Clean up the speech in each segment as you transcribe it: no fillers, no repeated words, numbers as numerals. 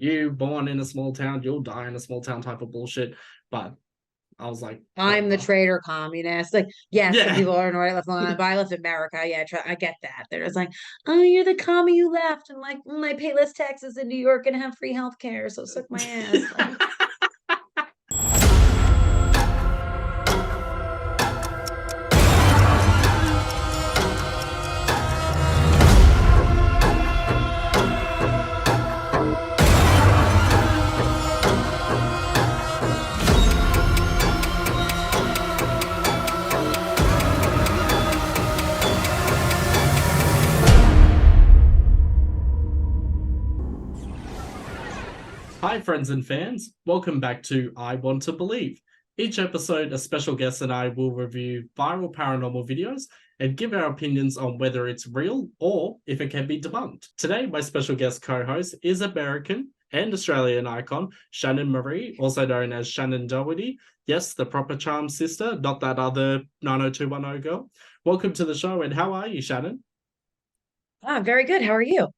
you born in a small town, you'll die in a small town type of bullshit. But I was like, I'm the whatever. traitor communist. Like, yes, some Yeah. people are right, left, alone, but I left America. Yeah, I get that. They're just like, oh, you're the commie you left, and like, I pay less taxes in New York and have free health care, so suck my ass. Like, Hi, friends and fans. Welcome back to I Want to Believe. Each episode, a special guest and I will review viral paranormal videos and give our opinions on whether it's real or if it can be debunked. Today, my special guest co-host is American and Australian icon Shannon Marie, also known as Shannon Doherty. Yes, the proper charm sister, not that other 90210 girl. Welcome to the show, and how are you, Shannon? very good. How are you?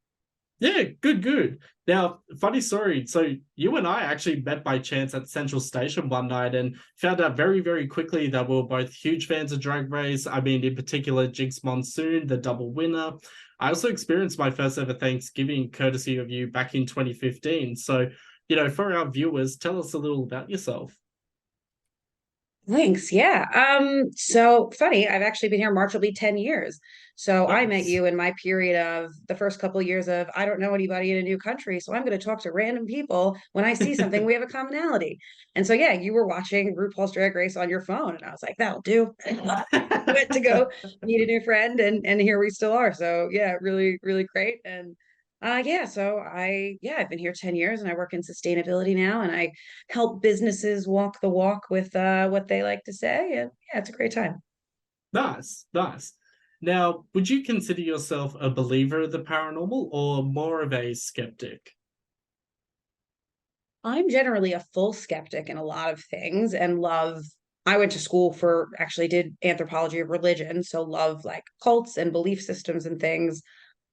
Yeah, good, good. Now, funny story. So you and I actually met by chance at Central Station one night and found out very, very quickly that we were both huge fans of Drag Race. I mean, in particular, Jinx Monsoon, the double winner. I also experienced my first ever Thanksgiving courtesy of you back in 2015. So, for our viewers, tell us a little about yourself. Thanks. Yeah. So funny, I've actually been here. March will be 10 years. So I met Nice. you in my period of the first couple of years of I don't know anybody in a new country. So I'm going to talk to random people. When I see something, we have a commonality. And so yeah, you were watching RuPaul's Drag Race on your phone. And I was like, that'll do. Went to go meet a new friend and here we still are. So yeah, really, really great. And yeah, so I've been here 10 years and I work in sustainability now and I help businesses walk the walk with what they like to say. And yeah, it's a great time. Nice, nice. Now, would you consider yourself a believer of the paranormal or more of a skeptic? I'm generally a full skeptic in a lot of things and love I went to school for actually did anthropology of religion, so love like cults and belief systems and things.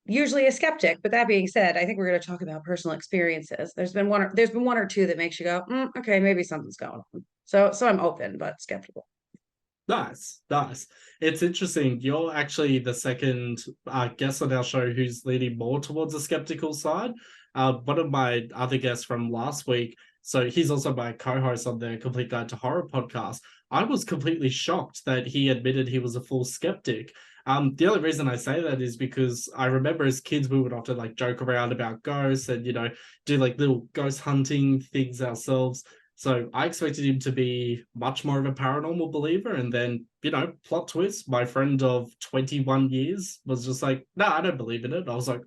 Usually a skeptic, but that being said, I think we're going to talk about personal experiences. There's been one or two that makes you go, okay, maybe something's going on. So I'm open but skeptical. Nice, nice. It's interesting. You're actually the second guest on our show who's leaning more towards the skeptical side. One of my other guests from last week, so he's also my co-host on the Complete Guide to Horror podcast. I was completely shocked that he admitted he was a full skeptic. The only reason I say that is because I remember as kids we would often like joke around about ghosts and do like little ghost hunting things ourselves. So I expected him to be much more of a paranormal believer. And then, plot twist, my friend of 21 years was just like, no, I don't believe in it. I was like,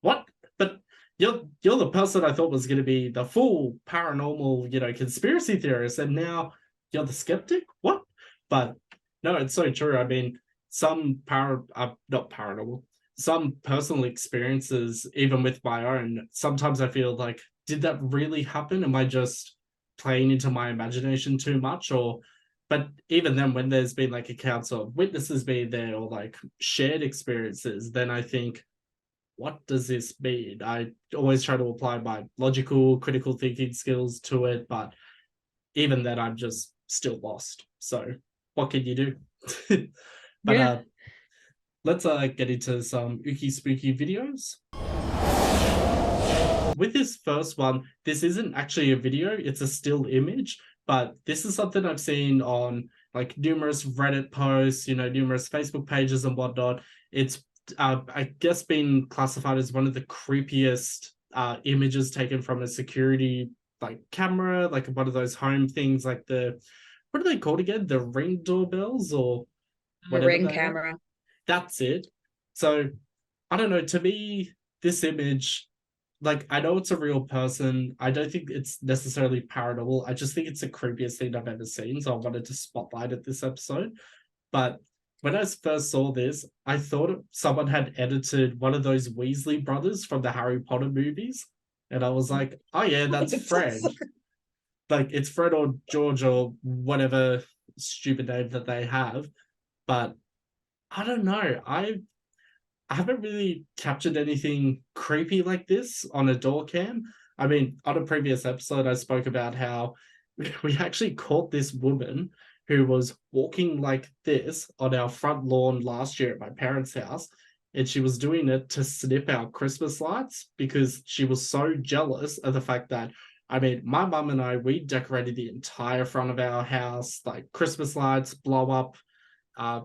what? But you're the person I thought was going to be the full paranormal, conspiracy theorist. And now you're the skeptic? What? But no, it's so true. I mean, not paranormal, some personal experiences, even with my own, sometimes I feel like, did that really happen? Am I just playing into my imagination too much? But even then, when there's been like accounts of witnesses being there or like shared experiences, then I think, what does this mean? I always try to apply my logical, critical thinking skills to it, but even then, I'm just still lost. So, what can you do? But Yeah. let's get into some ooky spooky videos. With this first one, this isn't actually a video, it's a still image, but this is something I've seen on like numerous Reddit posts, numerous Facebook pages and whatnot. It's, I guess, been classified as one of the creepiest images taken from a security like camera, like one of those home things, like what are they called again? The Ring doorbells or A whatever ring they are. camera. That's it. So I don't know. To me, this image, like, I know it's a real person. I don't think it's necessarily paranormal. I just think it's the creepiest thing I've ever seen. So I wanted to spotlight it this episode. But when I first saw this, I thought someone had edited one of those Weasley brothers from the Harry Potter movies. And I was like, oh yeah, that's Fred. Like, it's Fred or George or whatever stupid name that they have. But I don't know. I haven't really captured anything creepy like this on a door cam. I mean, on a previous episode, I spoke about how we actually caught this woman who was walking like this on our front lawn last year at my parents' house. And she was doing it to snip our Christmas lights because she was so jealous of the fact that, I mean, my mum and I, we decorated the entire front of our house, like Christmas lights, blow up,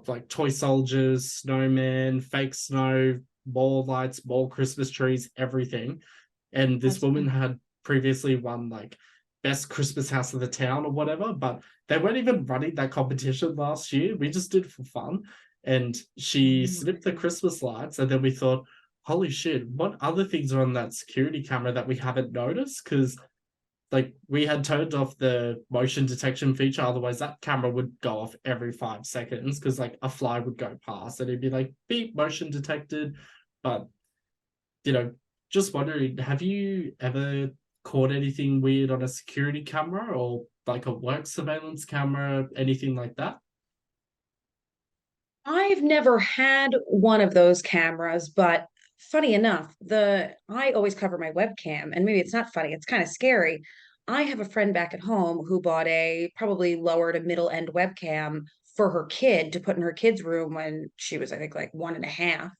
like toy soldiers, snowman, fake snow, ball lights, ball Christmas trees, everything. And this That's woman fun. had previously won like best Christmas house of the town or whatever, but they weren't even running that competition last year. We just did it for fun. And Oh she my snipped the God. Christmas lights, and then we thought, holy shit, what other things are on that security camera that we haven't noticed? Because like we had turned off the motion detection feature, otherwise that camera would go off every 5 seconds because like a fly would go past and it'd be like beep, motion detected. But you know, just wondering, have you ever caught anything weird on a security camera or like a work surveillance camera, anything like that? I've never had one of those cameras, but funny enough, the I always cover my webcam, and maybe it's not funny, it's kind of scary. I have a friend back at home who bought a probably lower to middle end webcam for her kid to put in her kid's room when she was, I think, like 1.5.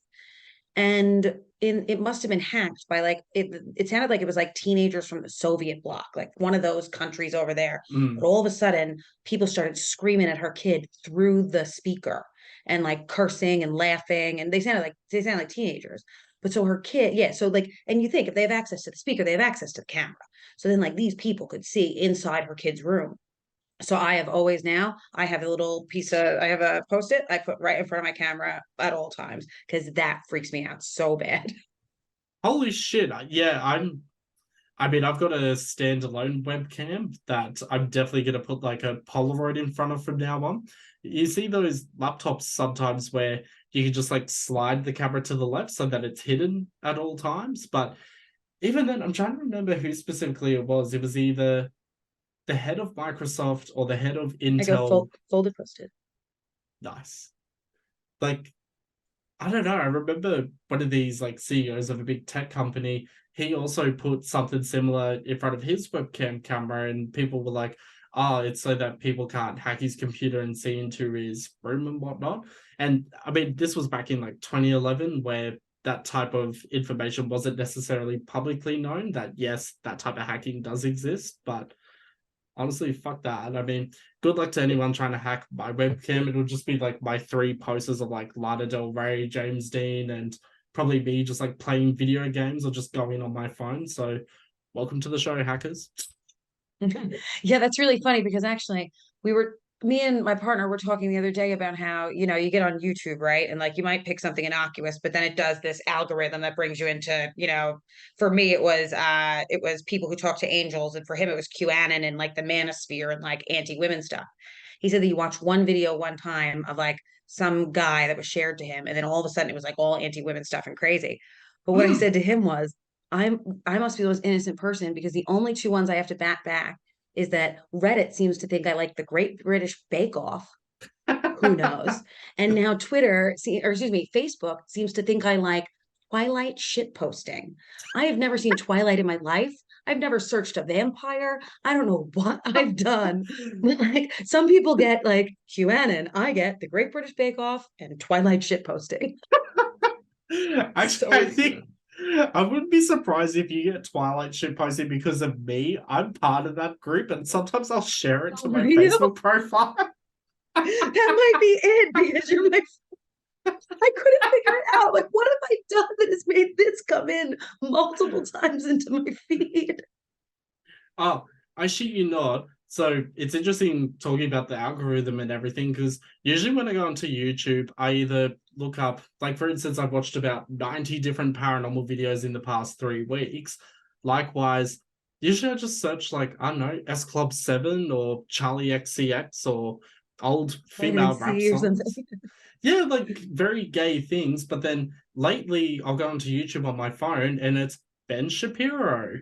And it must have been hacked by like it sounded like it was like teenagers from the Soviet bloc, like one of those countries over there. But Mm. all of a sudden, people started screaming at her kid through the speaker and like cursing and laughing, and they sounded like teenagers. But so her kid, yeah, so like, and you think if they have access to the speaker, they have access to the camera. So then like these people could see inside her kid's room. So I have always now, I have a little piece of, I have a post-it I put right in front of my camera at all times because that freaks me out so bad. Holy shit. Yeah, I mean, I've got a standalone webcam that I'm definitely going to put like a Polaroid in front of from now on. You see those laptops sometimes where you can just like slide the camera to the left so that it's hidden at all times. But even then, I'm trying to remember who specifically it was. It was either the head of Microsoft or the head of I go Intel. folded post-it. Nice. Like, I don't know. I remember one of these like CEOs of a big tech company. He also put something similar in front of his webcam camera, and people were like, "Oh, it's so that people can't hack his computer and see into his room and whatnot." And I mean, this was back in like 2011, where that type of information wasn't necessarily publicly known. That yes, that type of hacking does exist, but honestly, fuck that. I mean, good luck to anyone trying to hack my webcam. It'll just be like my three posters of like Lana Del Rey, James Dean, and probably me just like playing video games or just going on my phone. So, welcome to the show, hackers. Yeah, that's really funny because actually me and my partner were talking the other day about how, you get on YouTube, right? And like you might pick something innocuous, but then it does this algorithm that brings you into, for me it was people who talk to angels, and for him it was QAnon and like the manosphere and like anti-women stuff. He said that you watch one video one time of like some guy that was shared to him, and then all of a sudden it was like all anti-women stuff and crazy. But what I Mm. said to him was, I must be the most innocent person because the only two ones I have to bat back is that Reddit seems to think I like the Great British Bake Off. Who knows? And now Facebook seems to think I like Twilight shit posting. I have never seen Twilight in my life. I've never searched a vampire. I don't know what I've done. Like some people get like QAnon. I get the Great British Bake Off and Twilight shit posting. Actually, So I think I wouldn't be surprised if you get Twilight shit posting because of me. I'm part of that group, and sometimes I'll share it to my real. Facebook profile. That might be it because you're my I couldn't figure it out. Like, what have I done that has made this come in multiple times into my feed? Oh, I shit you not. So it's interesting talking about the algorithm and everything because usually when I go onto YouTube, I either look up, like for instance, I've watched about 90 different paranormal videos in the past 3 weeks. Likewise, usually I just search like, I don't know, S Club 7 or Charlie XCX or old Vitamin female rap C or something. songs. Yeah, like very gay things. But then lately I'll go onto YouTube on my phone and it's Ben Shapiro,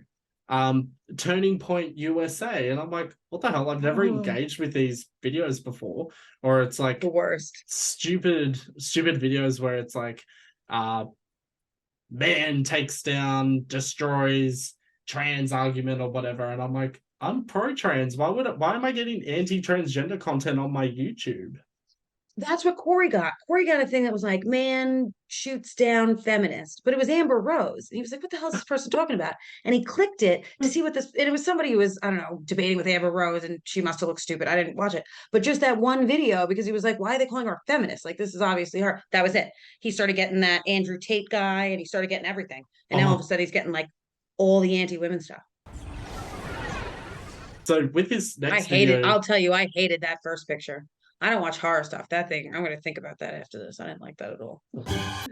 Turning Point USA. And I'm like, what the hell? I've never Oh, engaged with these videos before. Or it's the like worst. stupid videos where it's like, uh, man takes down, destroys trans argument or whatever, and I'm like, I'm pro-trans. Why am I getting anti-transgender content on my YouTube? That's what Corey got. Corey got a thing that was like, man shoots down feminist, but it was Amber Rose. And he was like, what the hell is this person talking about? And he clicked it to see what this, and it was somebody who was, I don't know, debating with Amber Rose, and she must have looked stupid. I didn't watch it, but just that one video, because he was like, why are they calling her feminist? Like, this is obviously her. That was it. He started getting that Andrew Tate guy, and he started getting everything. And now all of a Oh, sudden he's getting like all the anti-women stuff. so with his I next hated, video, I'll tell you, I hated that first picture. I don't watch horror stuff. That thing, I'm going to think about that after this. I didn't like that at all.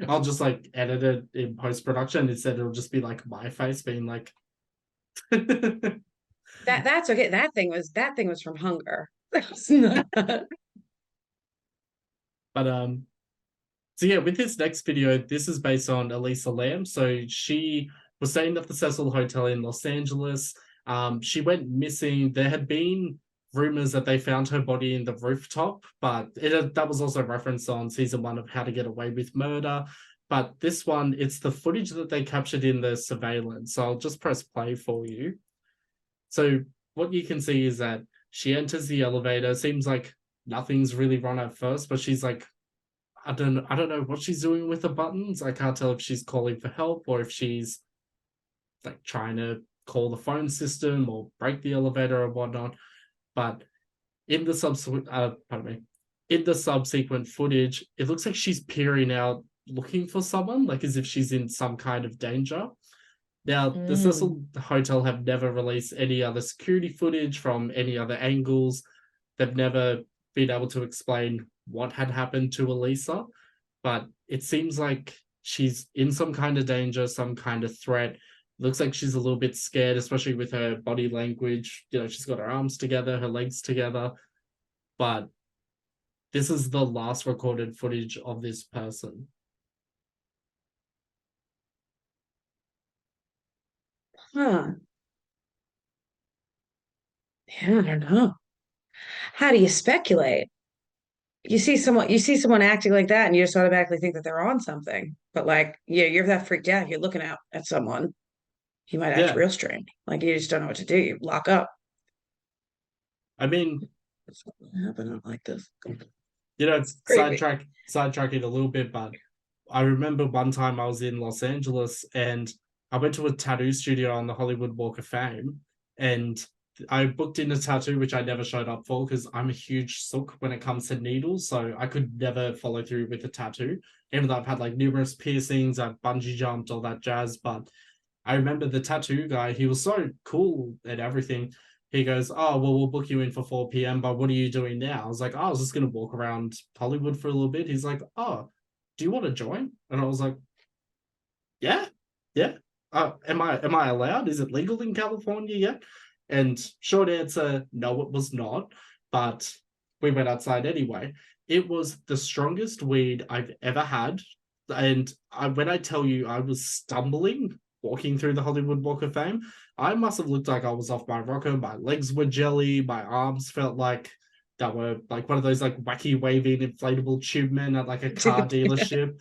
I'll just like edit it in post-production. Instead, it'll just be like my face being like. That's okay. That thing was from hunger. That was not. But so yeah, with this next video, this is based on Elisa Lam. So she was staying at the Cecil Hotel in Los Angeles. She went missing. There had been rumors that they found her body in the rooftop, but that was also referenced on season 1 of How to Get Away with Murder. But this one, it's the footage that they captured in the surveillance. So I'll just press play for you. So what you can see is that she enters the elevator. Seems like nothing's really wrong at first, but she's like, I don't know what she's doing with the buttons. I can't tell if she's calling for help or if she's like trying to call the phone system or break the elevator or whatnot. But in the subsequent footage, it looks like she's peering out looking for someone, like as if she's in some kind of danger. Now, the Mm. Cecil Hotel have never released any other security footage from any other angles. They've never been able to explain what had happened to Elisa, but it seems like she's in some kind of danger, some kind of threat. Looks like she's a little bit scared, especially with her body language. You know, she's got her arms together, her legs together. But this is the last recorded footage of this person. Huh. Yeah, I don't know. How do you speculate? You see someone acting like that, and you just automatically think that they're on something. But like, yeah, you're that freaked out. You're looking out at someone. You might act Yeah, real strange. Like you just don't know what to do. You lock up. I mean, It's happening like this. it's Creepy. sidetracking a little bit, but I remember one time I was in Los Angeles and I went to a tattoo studio on the Hollywood Walk of Fame, and I booked in a tattoo which I never showed up for because I'm a huge sook when it comes to needles, so I could never follow through with a tattoo. Even though I've had like numerous piercings, I've bungee jumped, all that jazz, but I remember the tattoo guy, he was so cool and everything. He goes, oh, well, we'll book you in for 4 p.m., but what are you doing now? I was like, oh, I was just going to walk around Hollywood for a little bit. He's like, oh, do you want to join? And I was like, yeah, yeah. Am I allowed? Is it legal in California yet? And short answer, no, it was not. But we went outside anyway. It was the strongest weed I've ever had. And when I tell you I was stumbling walking through the Hollywood Walk of Fame, I must have looked like I was off my rocker. My legs were jelly. My arms felt like that were like one of those like wacky waving inflatable tube men at like a car dealership.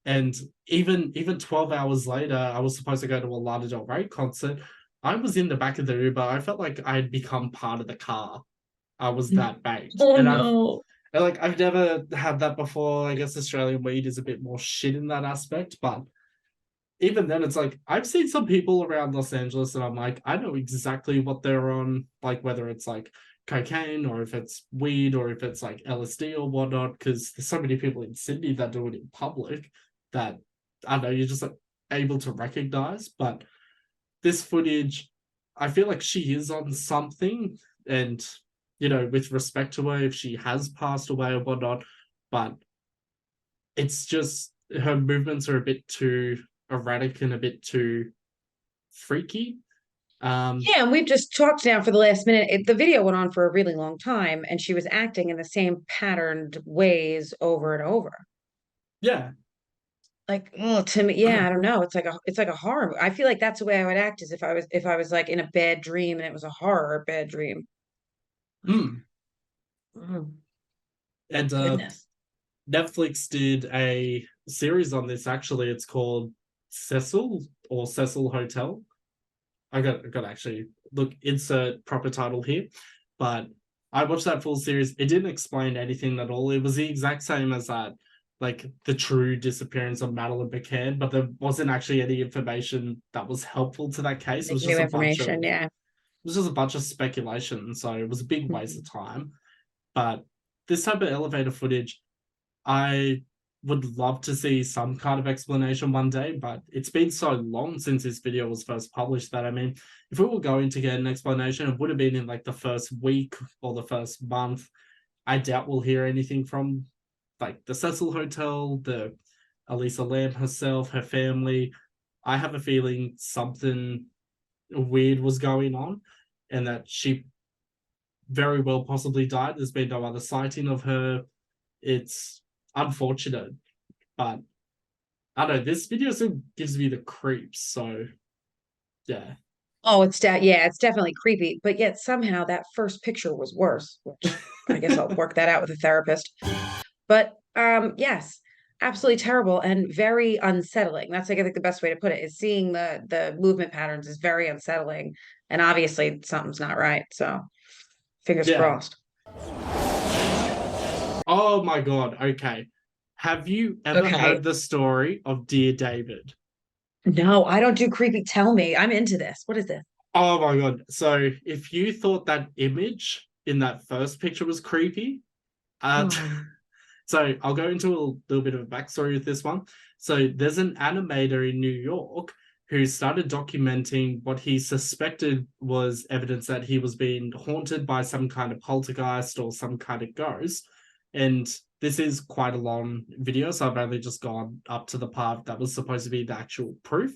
And even 12 hours later, I was supposed to go to a Lana Del Rey concert. I was in the back of the Uber. I felt like I had become part of the car. I was that baked. Oh And no. I've never had that before. I guess Australian weed is a bit more shit in that aspect, but even then it's like I've seen some people around Los Angeles and I'm like, I know exactly what they're on, like whether it's like cocaine or if it's weed or if it's like LSD or whatnot, because there's so many people in Sydney that do it in public that I don't know, you're just like able to recognize. But this footage, I feel like she is on something, and with respect to her, if she has passed away or whatnot, but it's just her movements are a bit too erratic and a bit too freaky. Um, Yeah, and we've just talked now for the last minute. The video went on for a really long time, and she was acting in the same patterned ways over and over. yeah. Like, oh, to me, yeah, I don't know. It's like a horror. I feel like that's the way I would act, is if I was like in a bad dream and it was a horror bad dream. Like, Mm. oh, And goodness. Netflix did a series on this actually. It's called Cecil or Cecil Hotel. I got to actually look, insert proper title here. But I watched that full series. It didn't explain anything at all. It was the exact same as that, like the true disappearance of Madeline McCann, but there wasn't actually any information that was helpful to that case. It Like was new just a bunch of information, yeah. it was just a bunch of speculation. So it was a big waste Mhm. of time. But this type of elevator footage, I would love to see some kind of explanation one day, but it's been so long since this video was first published that, I mean, if we were going to get an explanation, it would have been in like the first week or the first month. I doubt we'll hear anything from like the Cecil Hotel, the Elisa Lam herself, her family. I have a feeling something weird was going on and that she very well possibly died. There's been no other sighting of her. It's unfortunate, but I don't know. This video still gives me the creeps. So yeah, Oh, yeah, it's definitely creepy, but yet somehow that first picture was worse, which I guess I'll work that out with a therapist. But yes, absolutely terrible and very unsettling. That's like I think the best way to put it is seeing the movement patterns is very unsettling. And obviously something's not right. So fingers yeah. crossed. Oh my god. Okay. Have you ever Okay. heard the story of Dear David? No, I don't do creepy. Tell me. I'm into this. What is this? Oh my god. So if you thought that image in that first picture was creepy, uh, Oh, so I'll go into a little bit of a backstory with this one. So there's an animator in New York who started documenting what he suspected was evidence that he was being haunted by some kind of poltergeist or some kind of ghost. And this is quite a long video, so I've only just gone up to the part that was supposed to be the actual proof.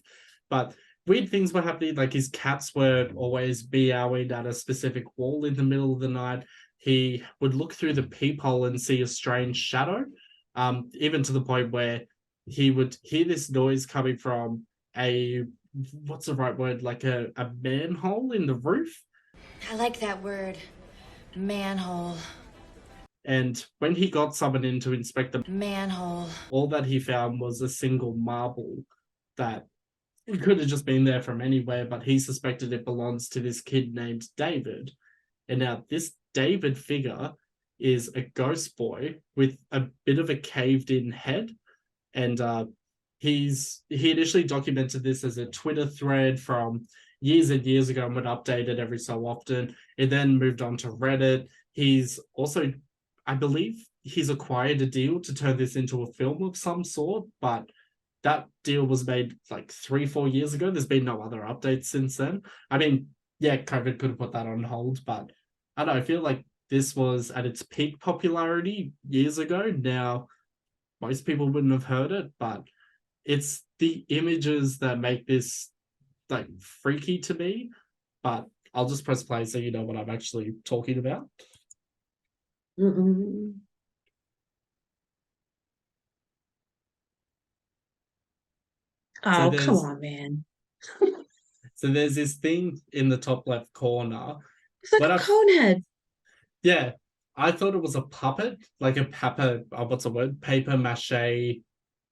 But weird things were happening, like his cats were always meowing at a specific wall in the middle of the night. He would look through the peephole and see a strange shadow, even to the point where he would hear this noise coming from a, what's the right word, like a manhole in the roof. I like that word, manhole. And when he got someone in to inspect the Manhole. all that he found was a single marble that it could have just been there from anywhere, but he suspected it belongs to this kid named David. And now this David figure is a ghost boy with a bit of a caved in head. And he initially documented this as a Twitter thread from years and years ago and would update it every so often. It then moved on to Reddit. He's also, I believe, he's acquired a deal to turn this into a film of some sort, but that deal was made like 3-4 years ago. There's been no other updates since then. I mean, yeah, COVID could have put that on hold, but I don't know, I feel like this was at its peak popularity years ago. Now, most people wouldn't have heard it, but it's the images that make this like freaky to me. But I'll just press play so you know what I'm actually talking about. mm-mm. So Oh, come there's on, man. so there's this thing in the top left corner. It's like When a I cone head. Yeah, I thought it was a puppet, like a paper, what's the word? Paper mache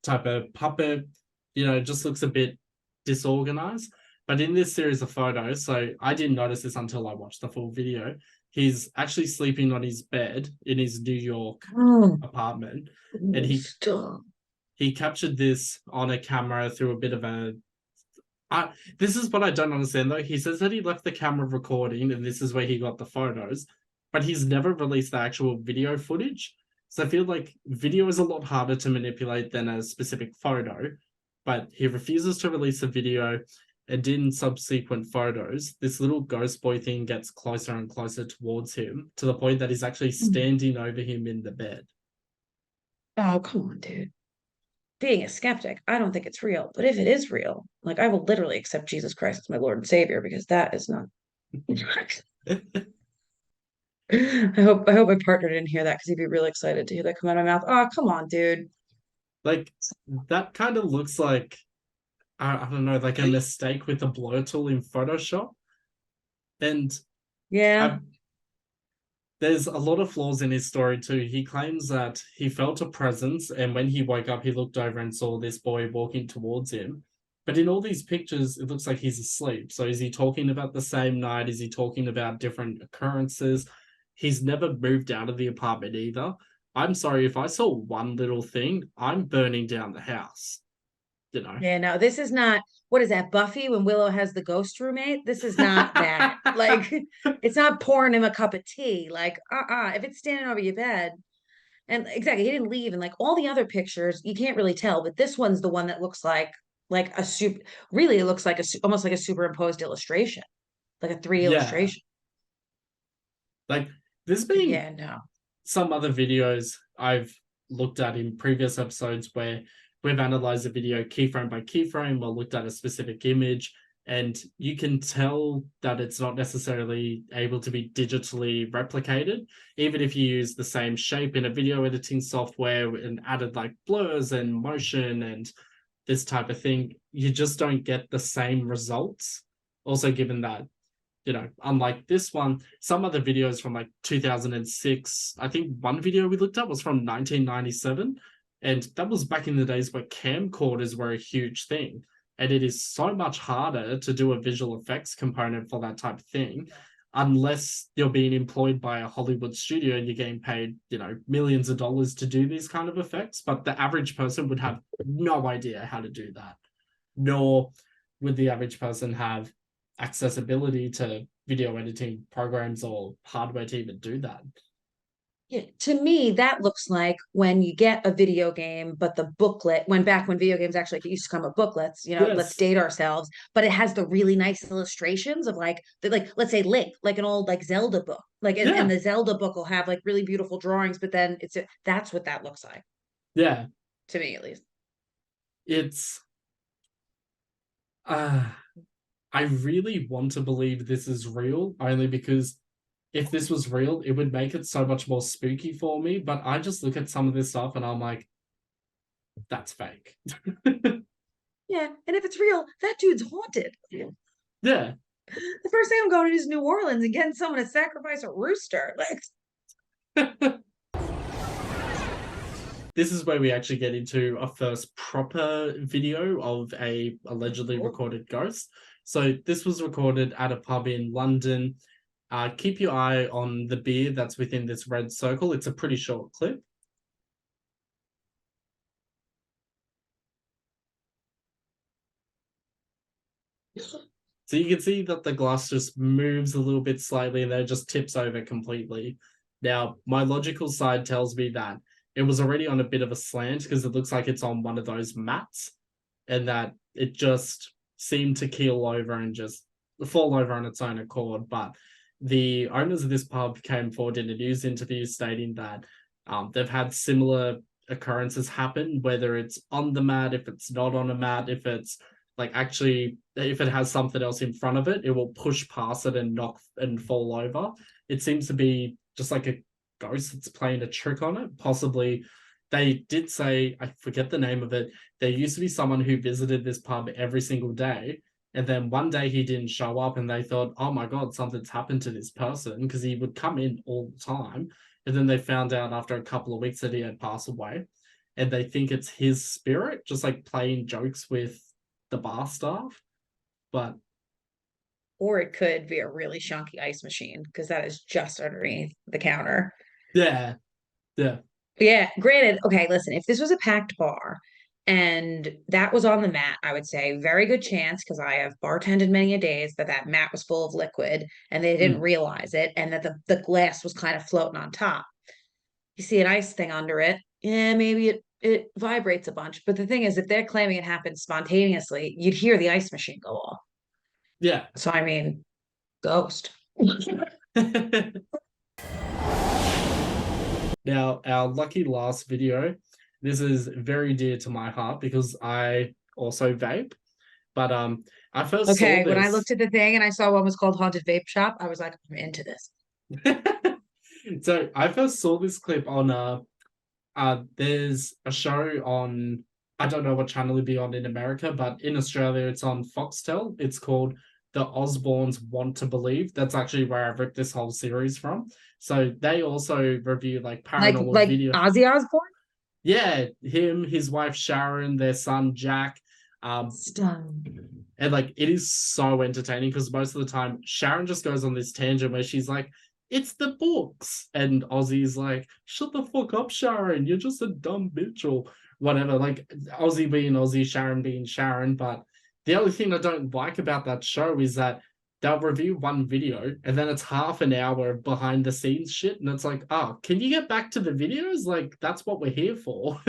type of puppet. It just looks a bit disorganized. But in this series of photos, so I didn't notice this until I watched the full video. He's actually sleeping on his bed in his New York Oh, apartment, and stop. he captured this on a camera through a bit of a. This is what I don't understand though. He says that he left the camera recording, and this is where he got the photos, but he's never released the actual video footage. So I feel like video is a lot harder to manipulate than a specific photo. But he refuses to release the video, and in subsequent photos, this little ghost boy thing gets closer and closer towards him to the point that he's actually standing over him in the bed. Oh, come on, dude. Being a skeptic, I don't think it's real. But if it is real, like I will literally accept Jesus Christ as my Lord and Savior because that is not. I hope my partner didn't hear that because he'd be really excited to hear that come out of my mouth. Oh, come on, dude. Like that kind of looks like, I don't know, like a mistake with the blur tool in Photoshop. And Yeah. I, there's a lot of flaws in his story too. He claims that he felt a presence, and when he woke up, he looked over and saw this boy walking towards him. But in all these pictures, it looks like he's asleep. So is he talking about the same night? Is he talking about different occurrences? He's never moved out of the apartment either. I'm sorry, if I saw one little thing, I'm burning down the house. You know? Yeah, no, this is not, what is that, Buffy when Willow has the ghost roommate? This is not that. Like, it's not pouring him a cup of tea. Like, if it's standing over your bed. And exactly, he didn't leave. And like all the other pictures, you can't really tell, but this one's the one that looks like a super, really, it looks like almost like a superimposed illustration, like a 3D Yeah. illustration. Like, there's been Yeah, no. some other videos I've looked at in previous episodes where we've analyzed a video keyframe by keyframe or looked at a specific image, and you can tell that it's not necessarily able to be digitally replicated. Even if you use the same shape in a video editing software and added like blurs and motion and this type of thing, you just don't get the same results. Also, given that, unlike this one, some other videos from like 2006, I think one video we looked at was from 1997. And that was back in the days where camcorders were a huge thing. And it is so much harder to do a visual effects component for that type of thing, unless you're being employed by a Hollywood studio and you're getting paid, millions of dollars to do these kind of effects. But the average person would have no idea how to do that. Nor would the average person have accessibility to video editing programs or hardware to even do that. Yeah, to me, that looks like when you get a video game, but the booklet, when video games actually used to come with booklets, let's Yes. date ourselves, but it has the really nice illustrations of let's say Link, like an old like Zelda book. Like and the Zelda book will have like really beautiful drawings, but then that's what that looks like. Yeah. To me, at least. It's I really want to believe this is real, only because if this was real, it would make it so much more spooky for me. But I just look at some of this stuff and I'm like, that's fake. Yeah, and if it's real, that dude's haunted. Yeah. The first thing I'm going to is New Orleans and getting someone to sacrifice a rooster. Like, this is where we actually get into a first proper video of a allegedly recorded ghost. So this was recorded at a pub in London. Keep your eye on the beer that's within this red circle. It's a pretty short clip. So you can see that the glass just moves a little bit slightly and then it just tips over completely. Now, my logical side tells me that it was already on a bit of a slant because it looks like it's on one of those mats and that it just seemed to keel over and just fall over on its own accord. But the owners of this pub came forward in a news interview stating that they've had similar occurrences happen, whether it's on the mat, if it's not on a mat, if it's like actually, if it has something else in front of it, it will push past it and knock and fall over. It seems to be just like a ghost that's playing a trick on it. Possibly, they did say, I forget the name of it, there used to be someone who visited this pub every single day. And then one day he didn't show up and they thought, oh my God, something's happened to this person because he would come in all the time. And then they found out after a couple of weeks that he had passed away. And they think it's his spirit, just like playing jokes with the bar staff. But or it could be a really chunky ice machine because that is just underneath the counter. Yeah. Granted, okay, listen, if this was a packed bar and that was on the mat, I would say very good chance, because I have bartended many a days, that mat was full of liquid and they didn't realize it, and that the glass was kind of floating on top. You see an ice thing under it, maybe it vibrates a bunch. But the thing is, if they're claiming it happened spontaneously, you'd hear the ice machine go off. Yeah. So I mean, ghost. Now, our lucky last video, this is very dear to my heart because I also vape. But I first saw this. When I looked at the thing and I saw one was called Haunted Vape Shop, I was like, I'm into this. So I first saw this clip on there's a show on, I don't know what channel it'd be on in America, but in Australia it's on Foxtel. It's called The Osbournes Want to Believe. That's actually where I've ripped this whole series from. So they also review like paranormal like video. Ozzy Osbourne? Yeah, him, his wife Sharon, their son Jack. Stun. And like it is so entertaining because most of the time Sharon just goes on this tangent where she's like, it's the books. And Ozzy's like, shut the fuck up, Sharon. You're just a dumb bitch or whatever. Like Ozzy being Ozzy, Sharon being Sharon. But the only thing I don't like about that show is that they'll review one video and then it's half an hour of behind the scenes shit. And it's like, oh, can you get back to the videos? Like, that's what we're here for.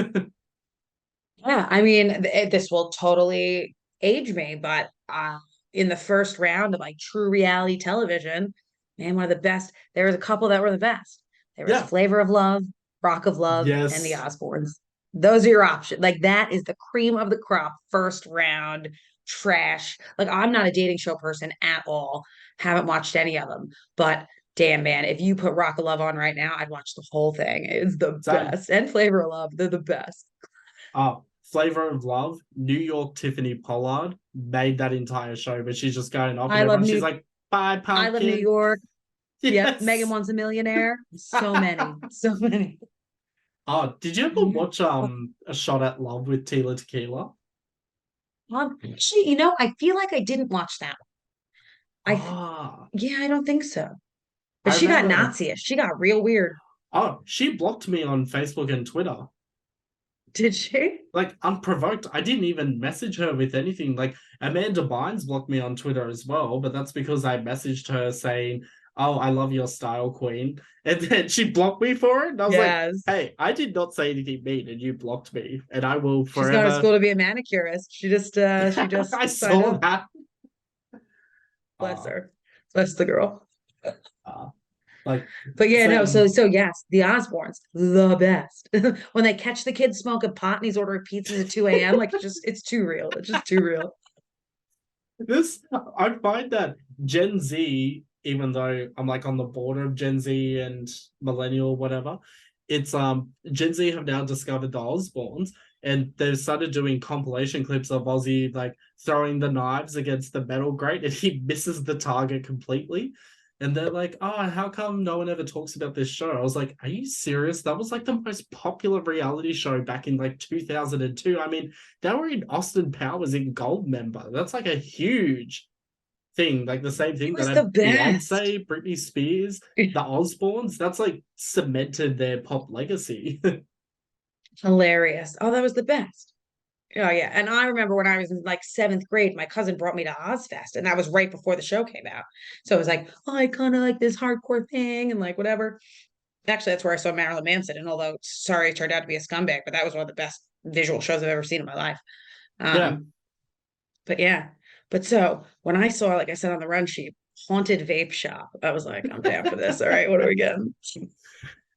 Yeah, I mean, this will totally age me, but in the first round of like true reality television, man, one of the best. There was a couple that were the best. There was Yeah. Flavor of Love, Rock of Love, and the Yes. Osbournes. Those are your options. Like that is the cream of the crop, first round trash. Like I'm not a dating show person at all. Haven't watched any of them, but damn man, if you put Rock of Love on right now, I'd watch the whole thing. It's the Same. best. And Flavor of Love, they're the best. Flavor of Love, New York Tiffany Pollard made that entire show, but she's just going off and I love everyone, she's New like, bye, I love New pumpkin. York. Yep. Megan Yes. Wants a Millionaire. So many. So many. Oh, did you ever watch A Shot at Love with Tila Tequila? Actually, I feel like I didn't watch that. Ah, Yeah, I don't think so. But I she got remember. Nazi-ish. She got real weird. Oh, she blocked me on Facebook and Twitter. Did she? Like unprovoked. I didn't even message her with anything. Like Amanda Bynes blocked me on Twitter as well, but that's because I messaged her saying, "Oh, I love your style, Queen," and then she blocked me for it. And I was like, Yes. "Hey, I did not say anything mean, and you blocked me, and I will She's going to forever." school to be a manicurist. She just I signed saw up. that. Bless Uh, her. Bless the girl. uh, like But yeah, no, same. so yes, the Osbournes, the best. When they catch the kid smoking pot and he's ordering pizzas at 2 a.m., like it's too real. It's just too real. This I find that Gen Z, even though I'm like on the border of Gen Z and millennial, whatever, it's Gen Z have now discovered the Osbournes and they've started doing compilation clips of Ozzy like throwing the knives against the metal grate and he misses the target completely. And they're like, oh, how come no one ever talks about this show? I was like, are you serious? That was like the most popular reality show back in like 2002. I mean, they were in Austin Powers in Goldmember. That's like a huge thing. Like the same It thing that was the had best. Beyonce, Britney Spears, the Osbournes. That's like cemented their pop legacy. Hilarious. Oh, that was the best. Oh yeah. And I remember when I was in like seventh grade, my cousin brought me to Ozfest, and that was right before the show came out. So it was like, oh, I kind of like this hardcore thing and like whatever. Actually, that's where I saw Marilyn Manson. And although sorry, it turned out to be a scumbag, but that was one of the best visual shows I've ever seen in my life. Yeah. Um, but yeah. But so when I saw, like I said on the run sheet, haunted vape shop, I was like, I'm down for this. All right, what are we getting?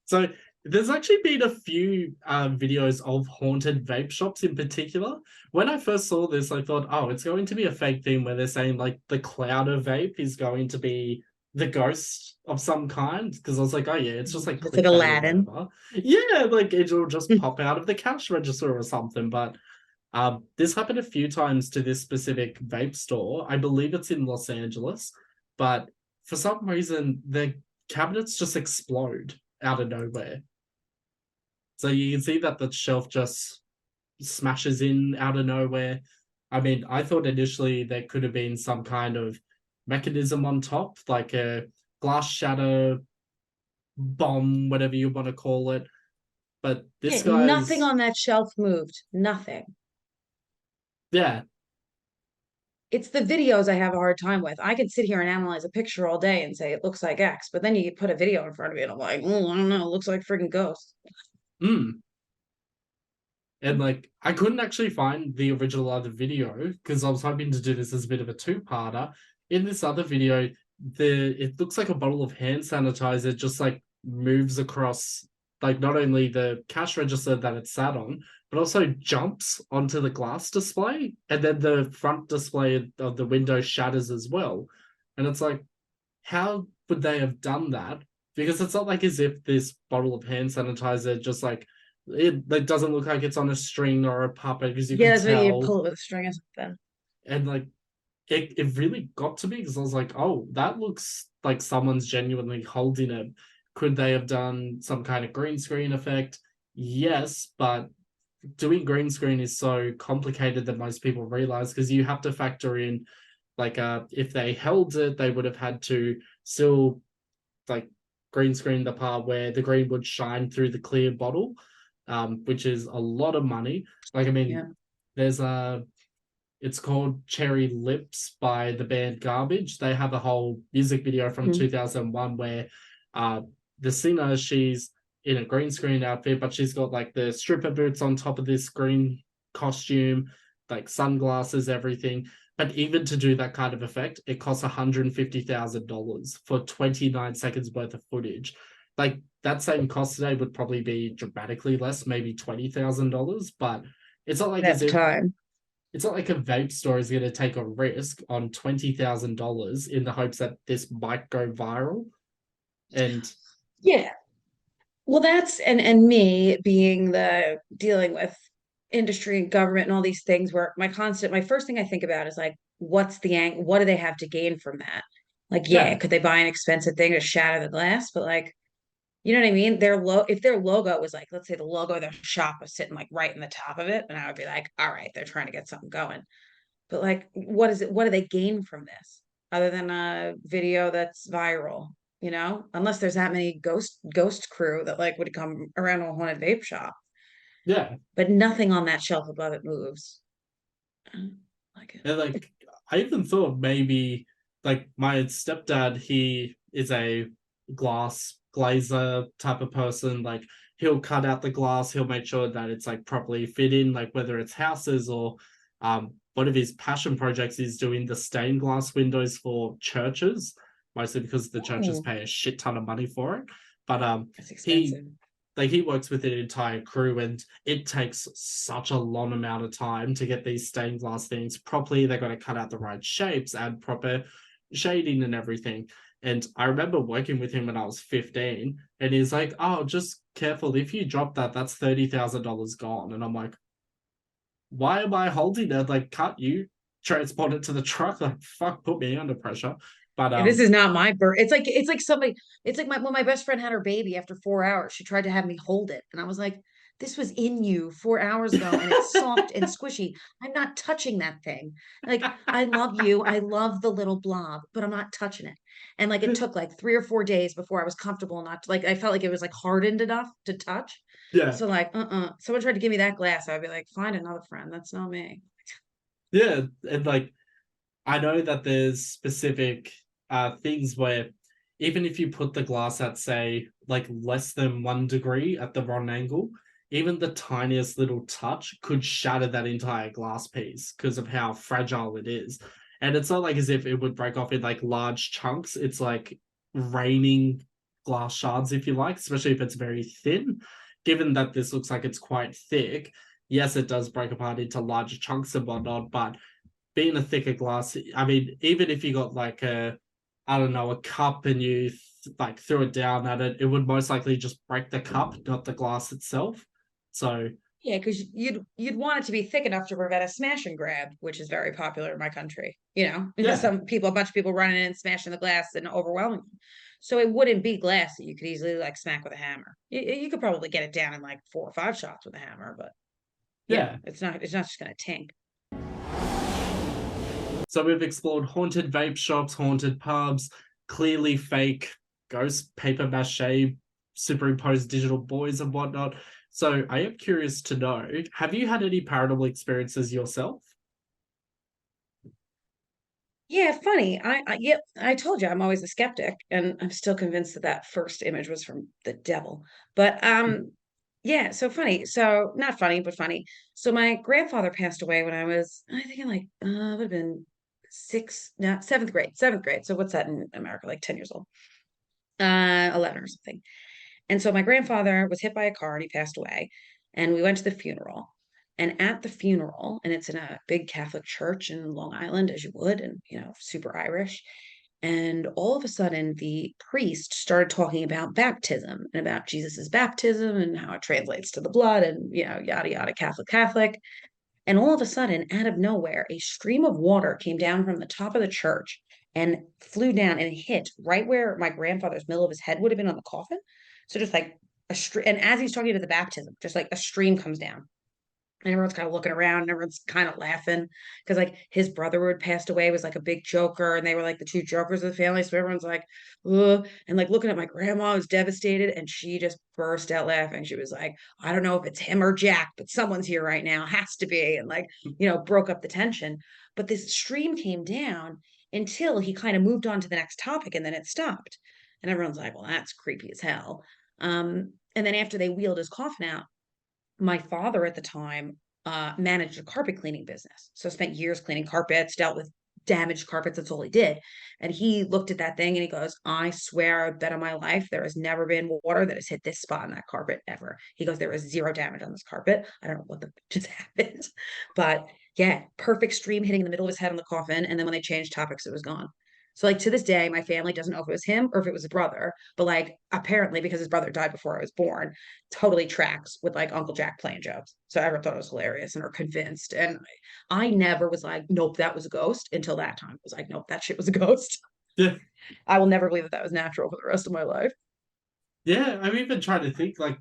So there's actually been a few videos of haunted vape shops in particular. When I first saw this, I thought, oh, it's going to be a fake thing where they're saying like the cloud of vape is going to be the ghost of some kind. Because I was like, oh yeah, it's just like It's like clickbait or Aladdin. whatever. Yeah, like it'll just pop out of the cash register or something. But this happened a few times to this specific vape store. I believe it's in Los Angeles, but for some reason the cabinets just explode out of nowhere. So you can see that the shelf just smashes in out of nowhere. I mean, I thought initially there could have been some kind of mechanism on top, like a glass shatter bomb, whatever you want to call it. But this Yeah, nothing guy's, on that shelf moved. Nothing. yeah, It's the videos I have a hard time with. I can sit here and analyze a picture all day and say it looks like X, but then you put a video in front of me and I'm like, oh, I don't know, it looks like freaking ghost. mm. And like, I couldn't actually find the original other video because I was hoping to do this as a bit of a two-parter. In this other video, it looks like a bottle of hand sanitizer just like moves across like not only the cash register that it sat on, but also jumps onto the glass display, and then the front display of the window shatters as well. And it's like, how would they have done that? Because it's not like as if this bottle of hand sanitizer just like it doesn't look like it's on a string or a puppet because you Yeah, can that's what you tell. pull it with a string or something. And like it really got to me because I was like, oh, that looks like someone's genuinely holding it. Could they have done some kind of green screen effect? Yes, but doing green screen is so complicated than most people realize, because you have to factor in like if they held it, they would have had to still like green screen the part where the green would shine through the clear bottle, which is a lot of money. Like, I mean, Yeah. there's a it's called Cherry Lips by the band Garbage. They have a whole music video from 2001 where the singer, she's in a green screen outfit, but she's got like the stripper boots on top of this green costume, like sunglasses, everything. But even to do that kind of effect, it costs $150,000 for 29 seconds worth of footage. Like that same cost today would probably be dramatically less, maybe $20,000. But it's not like At the time. it's not like a vape store is going to take a risk on $20,000 in the hopes that this might go viral. And yeah. Well, that's and me being the dealing with industry and government and all these things where my first thing I think about is like, what do they have to gain from that? Like, yeah, yeah, could they buy an expensive thing to shatter the glass? But like, you know what I mean? If their logo was like, let's say the logo of their shop was sitting like right in the top of it, and I would be like, all right, they're trying to get something going. But like, what is it? What do they gain from this other than a video that's viral? You know, unless there's that many ghost crew that like would come around a haunted vape shop, yeah. but nothing on that shelf above it moves. I don't like it. And like, I even thought maybe like my stepdad, he is a glass glazer type of person. Like he'll cut out the glass, he'll make sure that it's like properly fit in, like whether it's houses or one of his passion projects is doing the stained glass windows for churches, mostly because the churches Oh, pay a shit ton of money for it. But that's he expensive. like he works with an entire crew, and it takes such a long amount of time to get these stained glass things properly. They got to cut out the right shapes, add proper shading and everything. And I remember working with him when I was 15, and he's like, "Oh, just careful. If you drop that, that's $30,000 gone." And I'm like, "Why am I holding it? Like, can't you transport it to the truck? Like, fuck, put me under pressure." But This is not my birth. It's like somebody. It's like when my best friend had her baby after 4 hours. She tried to have me hold it, and I was like, "This was in you 4 hours ago, and it's soft and squishy. I'm not touching that thing. Like, I love you. I love the little blob, but I'm not touching it." And like, it took like 3 or 4 days before I was comfortable not to, like, I felt like it was like hardened enough to touch. yeah, So like, someone tried to give me that glass, I'd be like, find another friend. That's not me. yeah, and like I know that there's specific things where even if you put the glass at, say, like less than 1 degree at the wrong angle, even the tiniest little touch could shatter that entire glass piece because of how fragile it is. And it's not like as if it would break off in like large chunks. It's like raining glass shards, if you like, especially if it's very thin. Given that this looks like it's quite thick, yes, it does break apart into larger chunks and whatnot, but being a thicker glass, I mean, even if you got like I don't know, a cup and you like threw it down at it, it would most likely just break the cup, not the glass itself. So Yeah, because you'd want it to be thick enough to prevent a smash and grab, which is very popular in my country. You know, because yeah, a bunch of people running in and smashing the glass and overwhelming them. So it wouldn't be glass that you could easily like smack with a hammer. You could probably get it down in like 4 or 5 shots with a hammer, but yeah, yeah. it's not just gonna tink. So we've explored haunted vape shops, haunted pubs, clearly fake ghost paper mache, superimposed digital boys and whatnot. So I am curious to know, have you had any paranormal experiences yourself? Yeah, funny. Yeah, I told you I'm always a skeptic, and I'm still convinced that that first image was from the devil. But yeah, so funny. So not funny, but funny. So my grandfather passed away when I was, I think, in like would have been seventh grade, seventh grade. So what's that in America? Like 10 years old, 11 or something. And so my grandfather was hit by a car and he passed away. And we went to the funeral. And at the funeral, and it's in a big Catholic church in Long Island, as you would, and super Irish. And all of a sudden, the priest started talking about baptism and about Jesus's baptism and how it translates to the blood and yada yada, Catholic, Catholic. And all of a sudden, out of nowhere, a stream of water came down from the top of the church and flew down and hit right where my grandfather's middle of his head would have been on the coffin. So just like a stream, and as he's talking to the baptism, just like a stream comes down. And everyone's kind of looking around and everyone's kind of laughing because like his brother who had passed away was like a big joker and they were like the two jokers of the family. So everyone's like, ugh. And like looking at my grandma who's devastated and she just burst out laughing. She was like, I don't know if it's him or Jack, but someone's here right now. Has to be. And like, broke up the tension. But this stream came down until he kind of moved on to the next topic and then it stopped. And everyone's like, well, that's creepy as hell. And then after they wheeled his coffin out, my father at the time managed a carpet cleaning business. So spent years cleaning carpets, dealt with damaged carpets. That's all he did. And he looked at that thing and he goes, I swear, I bet on my life, there has never been water that has hit this spot in that carpet ever. He goes, there is zero damage on this carpet. I don't know what the just happened. But yeah, perfect stream hitting in the middle of his head on the coffin. And then when they changed topics, it was gone. So like to this day, my family doesn't know if it was him or if it was a brother, but like apparently because his brother died before I was born, totally tracks with like Uncle Jack playing jokes. So everyone thought it was hilarious and are convinced. And I never was like, nope, that was a ghost until that time. I was like, nope, that shit was a ghost. Yeah. I will never believe that that was natural for the rest of my life. Yeah, I'm even trying to think like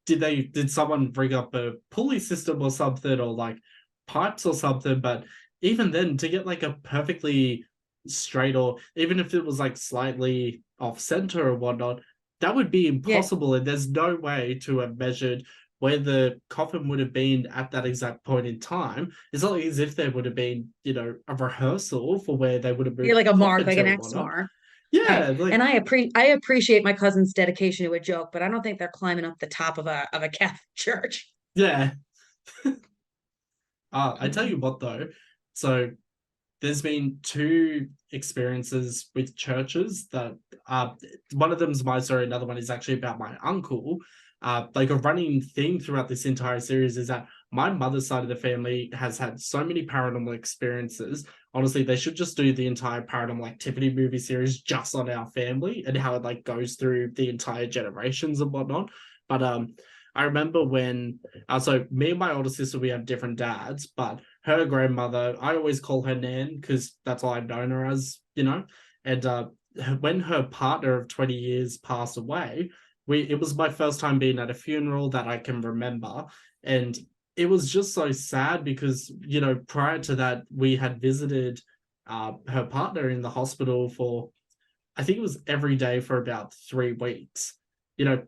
did someone bring up a pulley system or something or like pipes or something, but even then to get like a perfectly straight or even if it was like slightly off center or whatnot, that would be impossible and there's no way to have measured where the coffin would have been at that exact point in time. It's not like as if there would have been, a rehearsal for where they would have moved You're like the a mark, coffin like to an and X whatnot. mark. Yeah, Right. like And I appreciate my cousin's dedication to a joke, but I don't think they're climbing up the top of a Catholic church. yeah. I tell you what though, so there's been two experiences with churches that one of them's my story, another one is actually about my uncle. Like a running theme throughout this entire series is that my mother's side of the family has had so many paranormal experiences. Honestly, they should just do the entire paranormal activity movie series just on our family and how it like goes through the entire generations and whatnot. But I remember when so me and my older sister, we have different dads, but her grandmother, I always call her Nan because that's all I've known her as, And when her partner of 20 years passed away, it was my first time being at a funeral that I can remember. And it was just so sad because, prior to that, we had visited her partner in the hospital for, I think it was every day for about 3 weeks.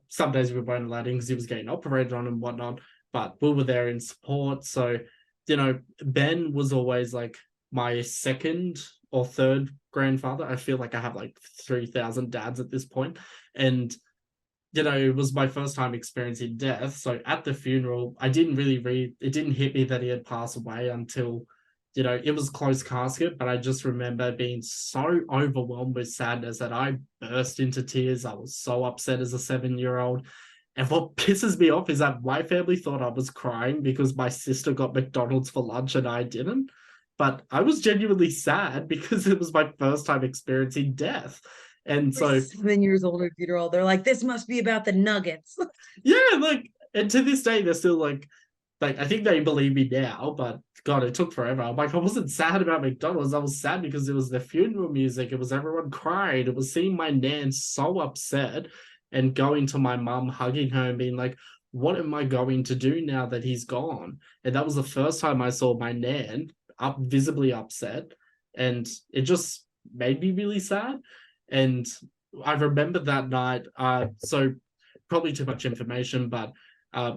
Some days we weren't allowed in because he was getting operated on and whatnot, but we were there in support. So, Ben was always like my second or third grandfather. I feel like I have like 3,000 dads at this point. And, it was my first time experiencing death. So at the funeral, I didn't really it didn't hit me that he had passed away until, it was close casket, but I just remember being so overwhelmed with sadness that I burst into tears. I was so upset as a 7-year-old. And what pisses me off is that my family thought I was crying because my sister got McDonald's for lunch and I didn't. But I was genuinely sad because it was my first time experiencing death. And so 7 years old or funeral, they're like, this must be about the nuggets. yeah, like, and to this day, they're still like I think they believe me now, but God, it took forever. I'm like, I wasn't sad about McDonald's. I was sad because it was the funeral music. It was everyone crying. It was seeing my Nan so upset and going to my mum, hugging her and being like, what am I going to do now that he's gone? And that was the first time I saw my Nan visibly upset. And it just made me really sad. And I remember that night, so probably too much information, but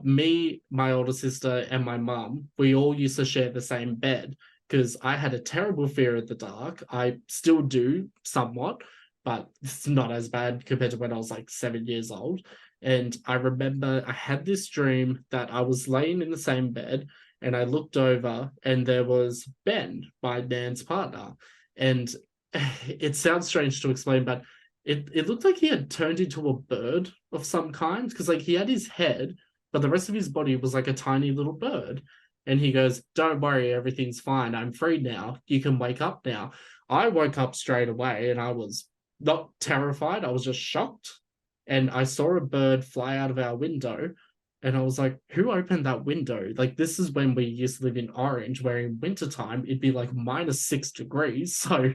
me, my older sister, and my mum, we all used to share the same bed because I had a terrible fear of the dark. I still do somewhat, but it's not as bad compared to when I was like 7 years old. And I remember I had this dream that I was laying in the same bed and I looked over and there was Ben, my Nan's partner. And it sounds strange to explain, but it looked like he had turned into a bird of some kind because like he had his head, but the rest of his body was like a tiny little bird. And he goes, don't worry, everything's fine. I'm free now. You can wake up now. I woke up straight away and I was not terrified. I was just shocked. And I saw a bird fly out of our window. And I was like, who opened that window? Like, this is when we used to live in Orange, where in wintertime, it'd be like -6 degrees. So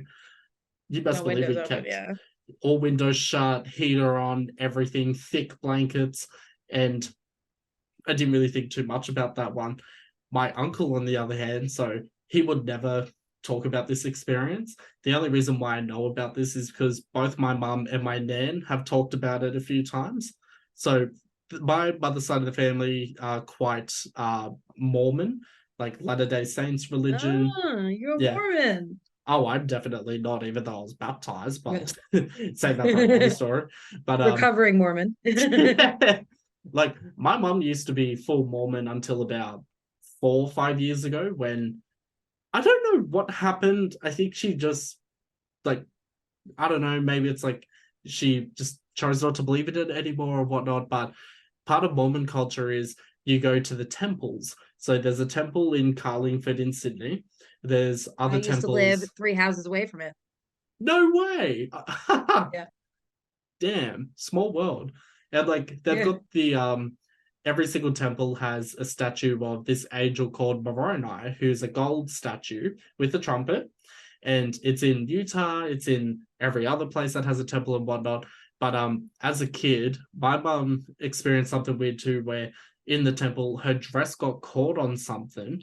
you best No believe windows we open, kept yeah. all windows shut, heater on, everything, thick blankets. And I didn't really think too much about that one. My uncle, on the other hand, so he would never talk about this experience. The only reason why I know about this is because both my mum and my nan have talked about it a few times. So my mother's side of the family are quite Mormon, like Latter-day Saints religion. You're a Yeah. Mormon. Oh, I'm definitely not, even though I was baptized, Yeah. but say that for another story. But Recovering Mormon. like my mum used to be full Mormon until about 4 or 5 years ago when I don't know what happened. I think she just like I don't know, maybe it's like she just chose not to believe in it anymore or whatnot. But part of Mormon culture is you go to the temples. So there's a temple in Carlingford in Sydney. There's I other used to live temples. 3 houses away from it. No way. Yeah. Damn, small world. And like they've Yeah. got the every single temple has a statue of this angel called Moroni, who's a gold statue with a trumpet. And it's in Utah, it's in every other place that has a temple and whatnot. But as a kid, my mum experienced something weird too, where in the temple her dress got caught on something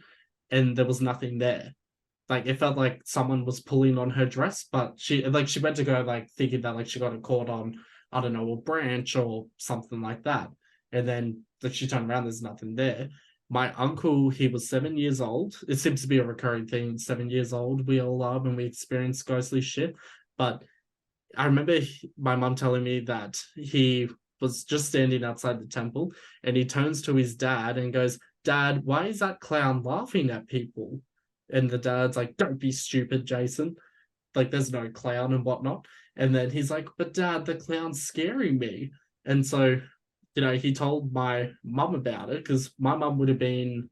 and there was nothing there. Like it felt like someone was pulling on her dress, but she went to go like thinking that like she got it caught on, I don't know, a branch or something like that. And then like she turned around, there's nothing there. My uncle, he was 7 years old. It seems to be a recurring thing. 7 years old, we all are when we experience ghostly shit. But I remember my mum telling me that he was just standing outside the temple and he turns to his dad and goes, "Dad, why is that clown laughing at people?" And the dad's like, "Don't be stupid, Jason. Like, there's no clown and whatnot." And then he's like, "But Dad, the clown's scaring me." And so, he told my mum about it because my mum would have been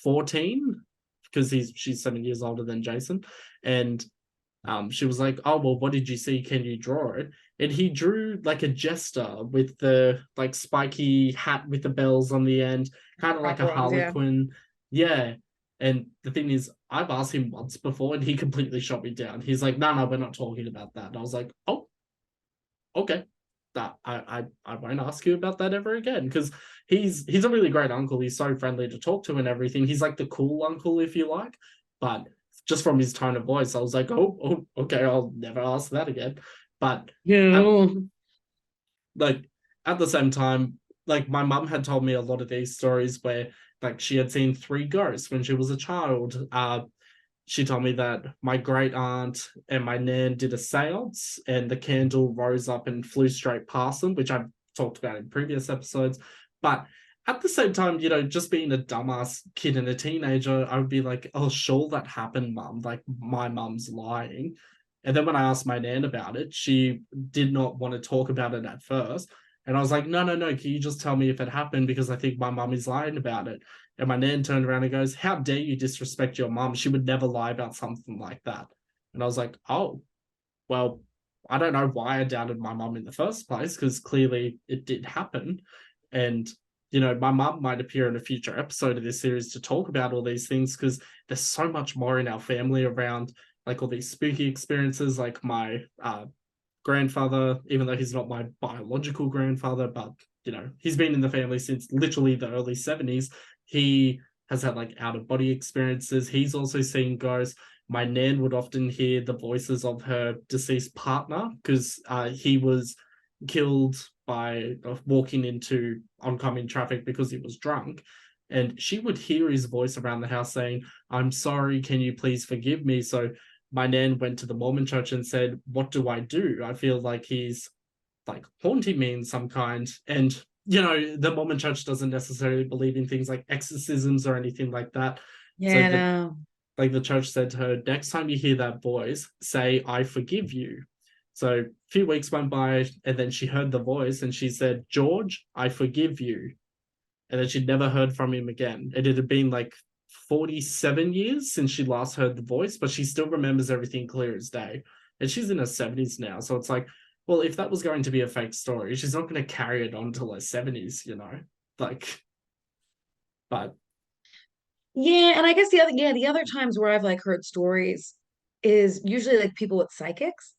14 because she's 7 years older than Jason. And she was like, "Oh, well, what did you see? Can you draw it?" And he drew like a jester with the like spiky hat with the bells on the end, kind of like a Proper ones, yeah. harlequin. Yeah. And the thing is, I've asked him once before and he completely shot me down. He's like, "No, no, we're not talking about that." And I was like, "Oh, okay. That I won't ask you about that ever again." Because he's a really great uncle. He's so friendly to talk to and everything. He's like the cool uncle, if you like. But just from his tone of voice, I was like, oh, okay, I'll never ask that again. But at, Yeah. like at the same time, like my mum had told me a lot of these stories where like she had seen three ghosts when she was a child. She told me that my great aunt and my nan did a seance and the candle rose up and flew straight past them, which I've talked about in previous episodes. But at the same time, just being a dumbass kid and a teenager, I would be like, "Oh, sure, that happened, mum. Like, my mum's lying." And then when I asked my nan about it, she did not want to talk about it at first. And I was like, "No, no, no. Can you just tell me if it happened? Because I think my mum is lying about it." And my nan turned around and goes, "How dare you disrespect your mum? She would never lie about something like that." And I was like, "Oh, well, I don't know why I doubted my mum in the first place, because clearly it did happen." And, my mum might appear in a future episode of this series to talk about all these things because there's so much more in our family around like all these spooky experiences. Like my grandfather, even though he's not my biological grandfather, but he's been in the family since literally the early 70s. He has had like out of body experiences. He's also seen ghosts. My nan would often hear the voices of her deceased partner because he was killed by walking into oncoming traffic because he was drunk. And she would hear his voice around the house saying, "I'm sorry, can you please forgive me?" So my nan went to the Mormon church and said, "What do I do? I feel like he's like haunting me in some kind." And, the Mormon church doesn't necessarily believe in things like exorcisms or anything like that. So Yeah, no. like the church said to her, "Next time you hear that voice, say, 'I forgive you.'" So a few weeks went by and then she heard the voice and she said, "George, I forgive you." And then she'd never heard from him again. It had been like 47 years since she last heard the voice, but she still remembers everything clear as day. And she's in her 70s now. So it's like, well, if that was going to be a fake story, she's not going to carry it on till her 70s, Like, but Yeah, and I guess the other times where I've like heard stories is usually like people with psychics.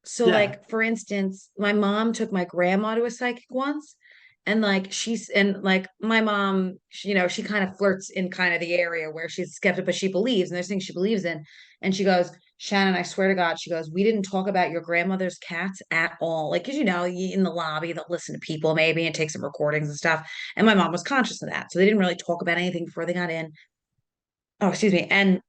So yeah. like for instance, my mom took my grandma to a psychic once, And like my mom, she kind of flirts in kind of the area where she's skeptic, but she believes, and there's things she believes in. And she goes, Shannon, I swear to God, she goes, we didn't talk about your grandmother's cats at all. Like, cause in the lobby, they'll listen to people maybe and take some recordings and stuff. And my mom was conscious of that. So they didn't really talk about anything before they got in. Oh, excuse me. And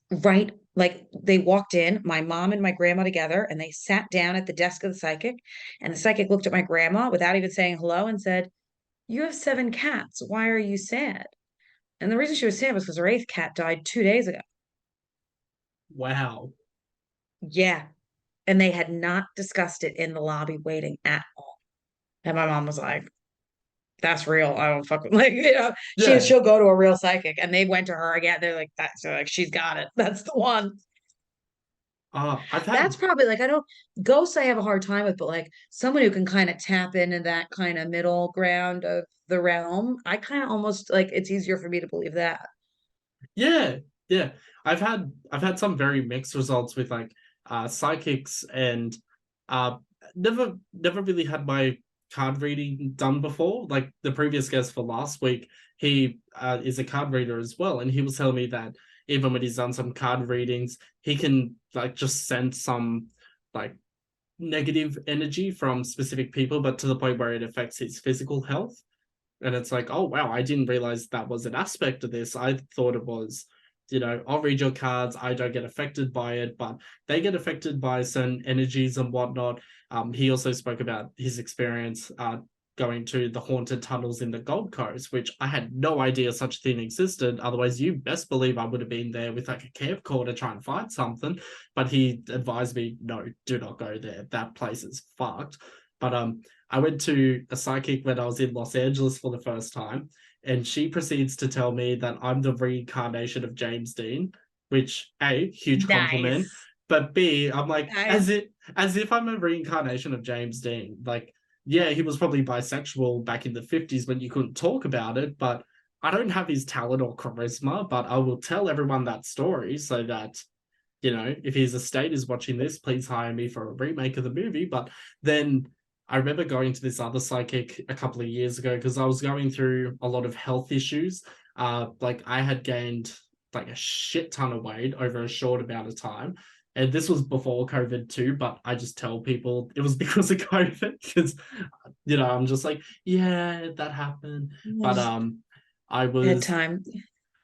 right, like they walked in, my mom and my grandma together, and they sat down at the desk of the psychic. And the psychic looked at my grandma without even saying hello and said, you have 7 cats. Why are you sad? And the reason she was sad was because her 8th cat died 2 days ago. Wow. Yeah. And they had not discussed it in the lobby waiting at all. And my mom was like, that's real. I don't fuck with Yeah. she'll go to a real psychic, and they went to her again. They're like, that's like, she's got it. That's the one. I've That's had probably like, I don't ghosts I have a hard time with, but like someone who can kind of tap into that kind of middle ground of the realm, I kind of almost like it's easier for me to believe that. Yeah, yeah. I've had some very mixed results with like psychics and uh never really had my card reading done before. Like the previous guest for last week, he is a card reader as well, and he was telling me that even when he's done some card readings, he can like just sense some like negative energy from specific people, but to the point where it affects his physical health. And it's like, oh wow, I didn't realize that was an aspect of this. I thought it was, I'll read your cards, I don't get affected by it, but they get affected by certain energies and whatnot. He also spoke about his experience going to the haunted tunnels in the Gold Coast, which I had no idea such a thing existed. Otherwise, you best believe I would have been there with like a camcorder trying to find something. But he advised me, no, do not go there. That place is fucked. But I went to a psychic when I was in Los Angeles for the first time, and she proceeds to tell me that I'm the reincarnation of James Dean, which A, huge compliment, Nice. but B, I'm like, Nice. as if I'm a reincarnation of James Dean. Like, yeah, he was probably bisexual back in the 50s when you couldn't talk about it, but I don't have his talent or charisma, but I will tell everyone that story so that, if his estate is watching this, please hire me for a remake of the movie. But then I remember going to this other psychic a couple of years ago because I was going through a lot of health issues. Like I had gained like a shit ton of weight over a short amount of time. And this was before COVID too, but I just tell people it was because of COVID because, I'm just like, yeah, that happened. But I was Bedtime.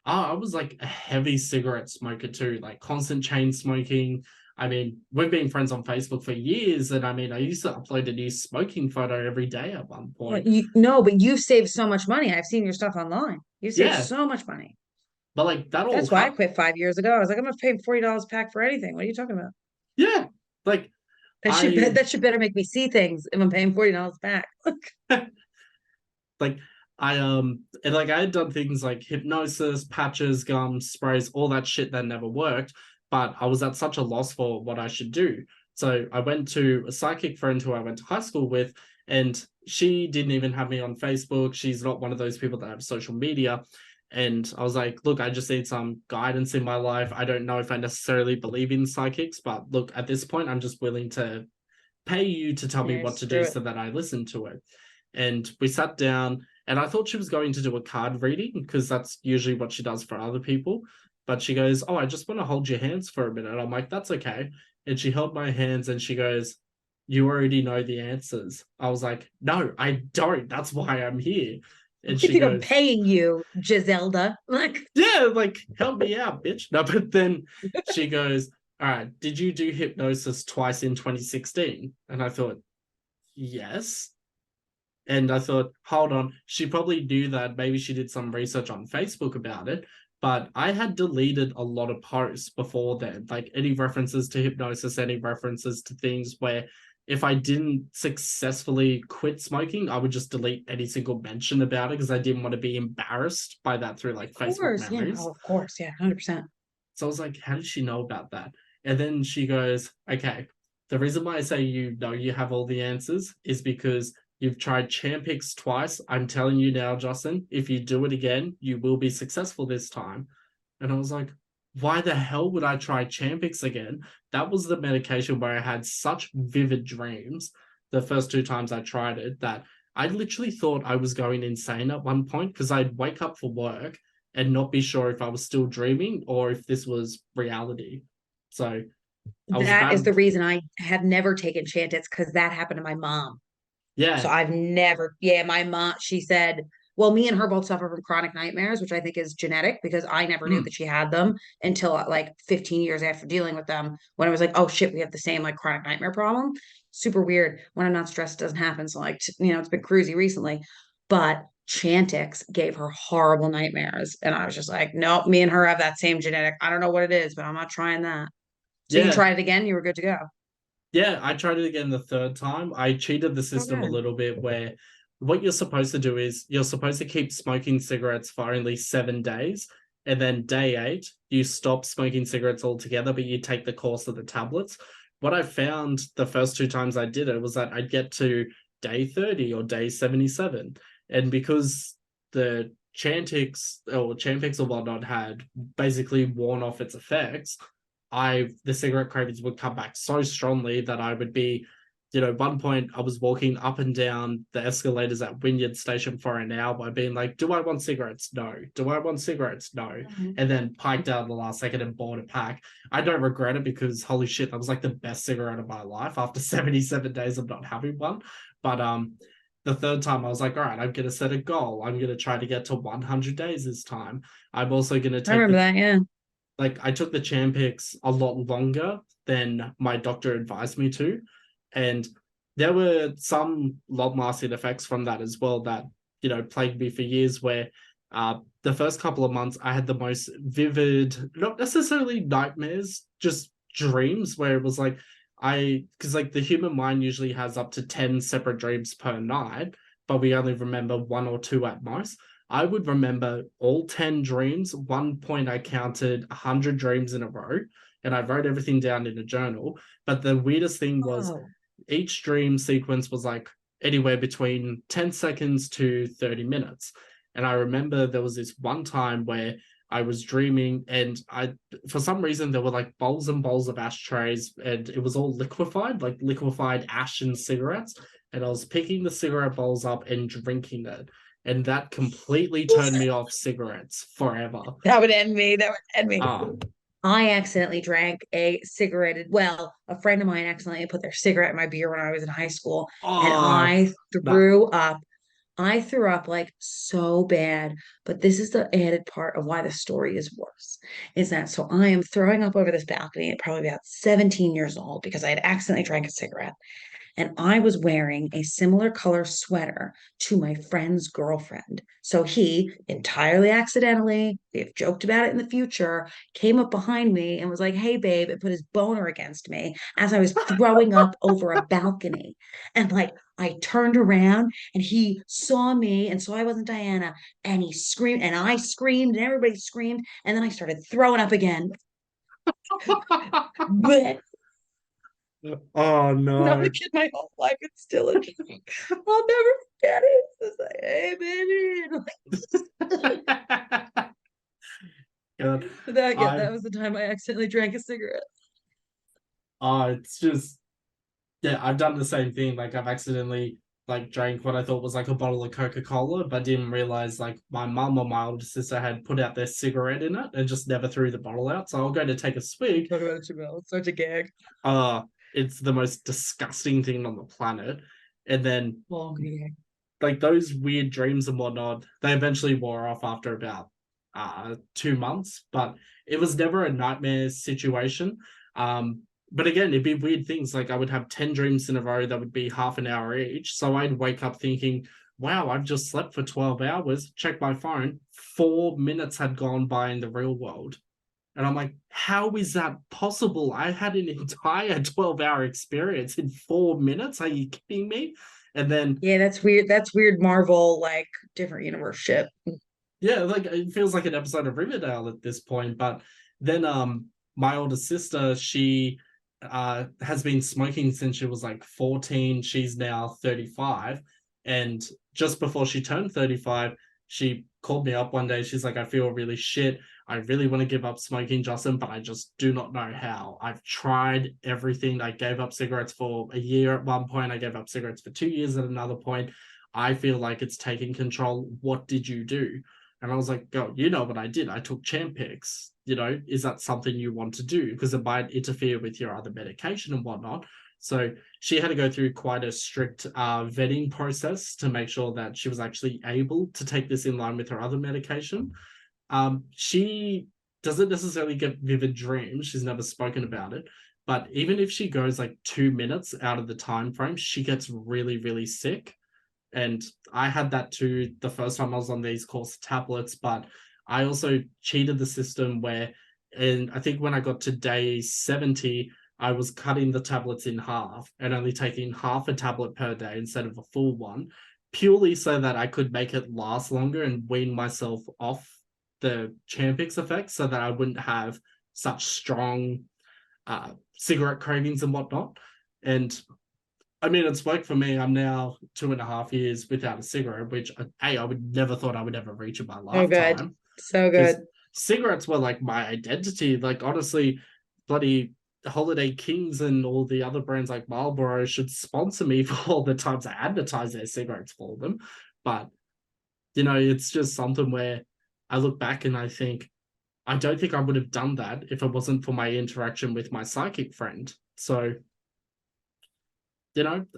I was like a heavy cigarette smoker too, like constant chain smoking. I mean, we've been friends on Facebook for years, and I mean, I used to upload a new smoking photo every day at one point. No, but you've saved so much money. I've seen your stuff online. You saved Yeah, so much money. but like that all That's why I happened. quit 5 years ago. I was like, I'm not paying $40 a pack for anything. What are you talking about? Yeah, like That should I that should better make me see things if I'm paying $40 back. like and like I had done things like hypnosis, patches, gums, sprays, all that shit that never worked, but I was at such a loss for what I should do. So I went to a psychic friend who I went to high school with, and she didn't even have me on Facebook. She's not one of those people that have social media. And I was like, look, I just need some guidance in my life. I don't know if I necessarily believe in psychics, but look, at this point, I'm just willing to pay you to tell me Yeah, what to do screw it. so that I listen to it. And we sat down, and I thought she was going to do a card reading because that's usually what she does for other people. But she goes, oh, I just want to hold your hands for a minute. I'm like, that's okay. And she held my hands and she goes, you already know the answers. I was like, no, I don't. That's why I'm here. And You she think I'm goes, paying you, Giselda? Like, yeah, like help me out, bitch. No, but then she goes, all right, did you do hypnosis twice in 2016? And I thought, yes. And I thought, hold on, she probably knew that. Maybe she did some research on Facebook about it. But I had deleted a lot of posts before then, like any references to hypnosis, any references to things where if I didn't successfully quit smoking, I would just delete any single mention about it because I didn't want to be embarrassed by that through like of Facebook course, yeah. memories. Oh, of course, yeah, 100%. So I was like, how did she know about that? And then she goes, okay, the reason why I say you know you have all the answers is because you've tried Champix twice. I'm telling you now, Justin, if you do it again, you will be successful this time. And I was like, why the hell would I try Champix again? That was the medication where I had such vivid dreams the first 2 times I tried it that I literally thought I was going insane at one point because I'd wake up for work and not be sure if I was still dreaming or if this was reality. So I was That is bad. the reason I have never taken Chantix, because that happened to my mom. So Yeah. I've never, yeah, my mom, she said, well, me and her both suffer from chronic nightmares, which I think is genetic because I never knew Mm. that she had them until like 15 years after dealing with them, when I was like, oh shit, we have the same like chronic nightmare problem. Super weird. When I'm not stressed, it doesn't happen. So like, it's been cruisy recently, but Chantix gave her horrible nightmares. And I was just like, nope, me and her have that same genetic. I don't know what it is, but I'm not trying that. So you Yeah. tried it again, you were good to go. Yeah, I tried it again the third time. I cheated the Oh, system a good. little bit where what you're supposed to do is you're supposed to keep smoking cigarettes for only 7 days. And then day 8, you stop smoking cigarettes altogether, but you take the course of the tablets. What I found the first 2 times I did it was that I'd get to day 30 or day 77. And because the Chantix or whatnot had basically worn off its effects, the cigarette cravings would come back so strongly that I would be, one point I was walking up and down the escalators at Wynyard Station for an hour, being like, "Do I want cigarettes? No. Do I want cigarettes? No." Mhm. And then piked out the last second and bought a pack. I don't regret it because holy shit, that was like the best cigarette of my life after 77 days of not having one. But the third time I was like, all right, I'm gonna set a goal. I'm gonna try to get to 100 days this time. I'm also gonna I take remember the that, yeah. like I took the Champix a lot longer than my doctor advised me to. And there were some long-lasting effects from that as well that, plagued me for years where the first couple of months I had the most vivid, not necessarily nightmares, just dreams where it was like because like the human mind usually has up to 10 separate dreams per night, but we only remember 1 or 2 at most. I would remember all 10 dreams. One point I counted 100 dreams in a row and I wrote everything down in a journal. But the weirdest thing was Oh, each dream sequence was like anywhere between 10 seconds to 30 minutes. And I remember there was this one time where I was dreaming and for some reason, there were like bowls and bowls of ashtrays and it was all liquefied, like liquefied ash and cigarettes. And I was picking the cigarette bowls up and drinking it. And that completely turned me off cigarettes forever. that would end me. That would end me. Ah, I accidentally drank a cigarette. Well, a friend of mine accidentally put their cigarette in my beer when I was in high school, and oh, that, threw up. I threw up like so bad. But this is the added part of why the story is worse. Is that so I am throwing up over this balcony at probably about 17 years old because I had accidentally drank a cigarette. And I was wearing a similar color sweater to my friend's girlfriend. So he, entirely accidentally, they've joked about it in the future, came up behind me and was like, hey, babe, and put his boner against me as I was throwing up over a balcony. And like, I turned around and he saw me and saw I wasn't Diana. And he screamed and I screamed and everybody screamed. And then I started throwing up again. But oh not no. a kid my whole life. It's still a dream. I'll never forget it. It's like, hey, baby. God. That I was the time I accidentally drank a cigarette. it's just yeah, I've done the same thing. Like I've accidentally like drank what I thought was like a bottle of Coca-Cola, but didn't realize like my mum or my older sister had put out their cigarette in it and just never threw the bottle out. So I'll go to take a swig. Talk about it, Jamel. It's such a gag. Uh it's the most disgusting thing on the planet. And then Long gag. like those weird dreams and whatnot, they eventually wore off after about 2 months, but it was never a nightmare situation. But again, it'd be weird things like I would have 10 dreams in a row that would be half an hour each. So I'd wake up thinking, wow, I've just slept for 12 hours, check my phone, 4 minutes had gone by in the real world. And I'm like, how is that possible? I had an entire 12-hour experience in 4 minutes. Are you kidding me? And then Yeah, that's weird. That's weird Marvel, like different universe shit. yeah, like it feels like an episode of Riverdale at this point. But then my older sister, she has been smoking since she was like 14. She's now 35. And just before she turned 35, she called me up one day. She's like, I feel really shit. I really want to give up smoking, Justin, but I just do not know how. I've tried everything. I gave up cigarettes for a year at one point. I gave up cigarettes for 2 years at another point. I feel like it's taking control. What did you do? And I was like, "Go, you know what I did? I took Champix. Is that something you want to do? Because it might interfere with your other medication and whatnot." So she had to go through quite a strict vetting process to make sure that she was actually able to take this in line with her other medication. She doesn't necessarily get vivid dreams. She's never spoken about it. But even if she goes like 2 minutes out of the time frame, she gets really, really sick. And I had that too the first time I was on these course tablets, but I also cheated the system where, and I think when I got to day 70, I was cutting the tablets in half and only taking half a tablet per day instead of a full one, purely so that I could make it last longer and wean myself off the Champix effect so that I wouldn't have such strong cigarette cravings and whatnot. And I mean, it's worked for me. I'm now 2.5 years without a cigarette, which I would never thought I would ever reach in my So good. lifetime. So good. Cigarettes were like my identity. Like, honestly, bloody Holiday Kings and all the other brands like Marlboro should sponsor me for all the times I advertise their cigarettes for them. But, it's just something where I look back and I think, I don't think I would have done that if it wasn't for my interaction with my psychic friend. So,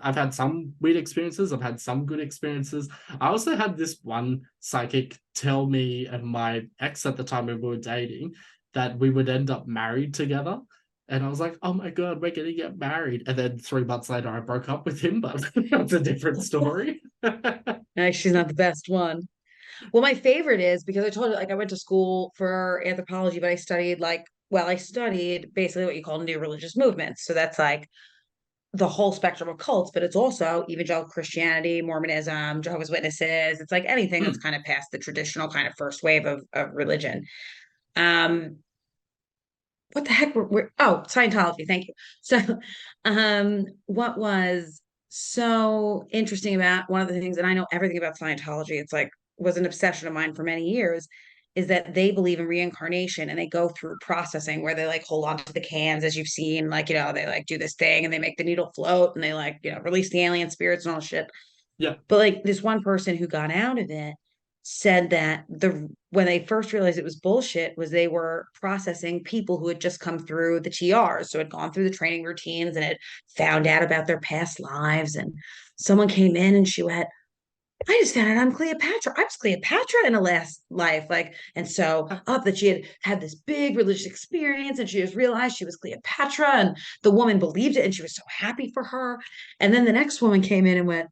I've had some weird experiences. I've had some good experiences. I also had this one psychic tell me and my ex at the time when we were dating that we would end up married together. And I was like, oh my God, we're going to get married. And then 3 months later, I broke up with him, but that's a different story. Like, she's not the best one. Well, my favorite is because I told you, like, I went to school for anthropology, but I studied I studied basically what you call new religious movements. So that's like the whole spectrum of cults, but it's also evangelical Christianity, Mormonism, Jehovah's Witnesses. It's like anything that's kind of past the traditional kind of first wave of religion. What the heck Scientology, thank you. So what was so interesting about one of the things, and I know everything about Scientology, it's like was an obsession of mine for many years, is that they believe in reincarnation and they go through processing where they like hold on to the cans, as you've seen, like, they like do this thing and they make the needle float and they like, release the alien spirits and all shit. Yeah. But like this one person who got out of it said that when they first realized it was bullshit was they were processing people who had just come through the TRs, so had gone through the training routines and had found out about their past lives. And someone came in and she went, I just found out I'm Cleopatra. I was Cleopatra in a last life. Like, and so up that she had this big religious experience and she just realized she was Cleopatra, and the woman believed it and she was so happy for her. And then the next woman came in and went,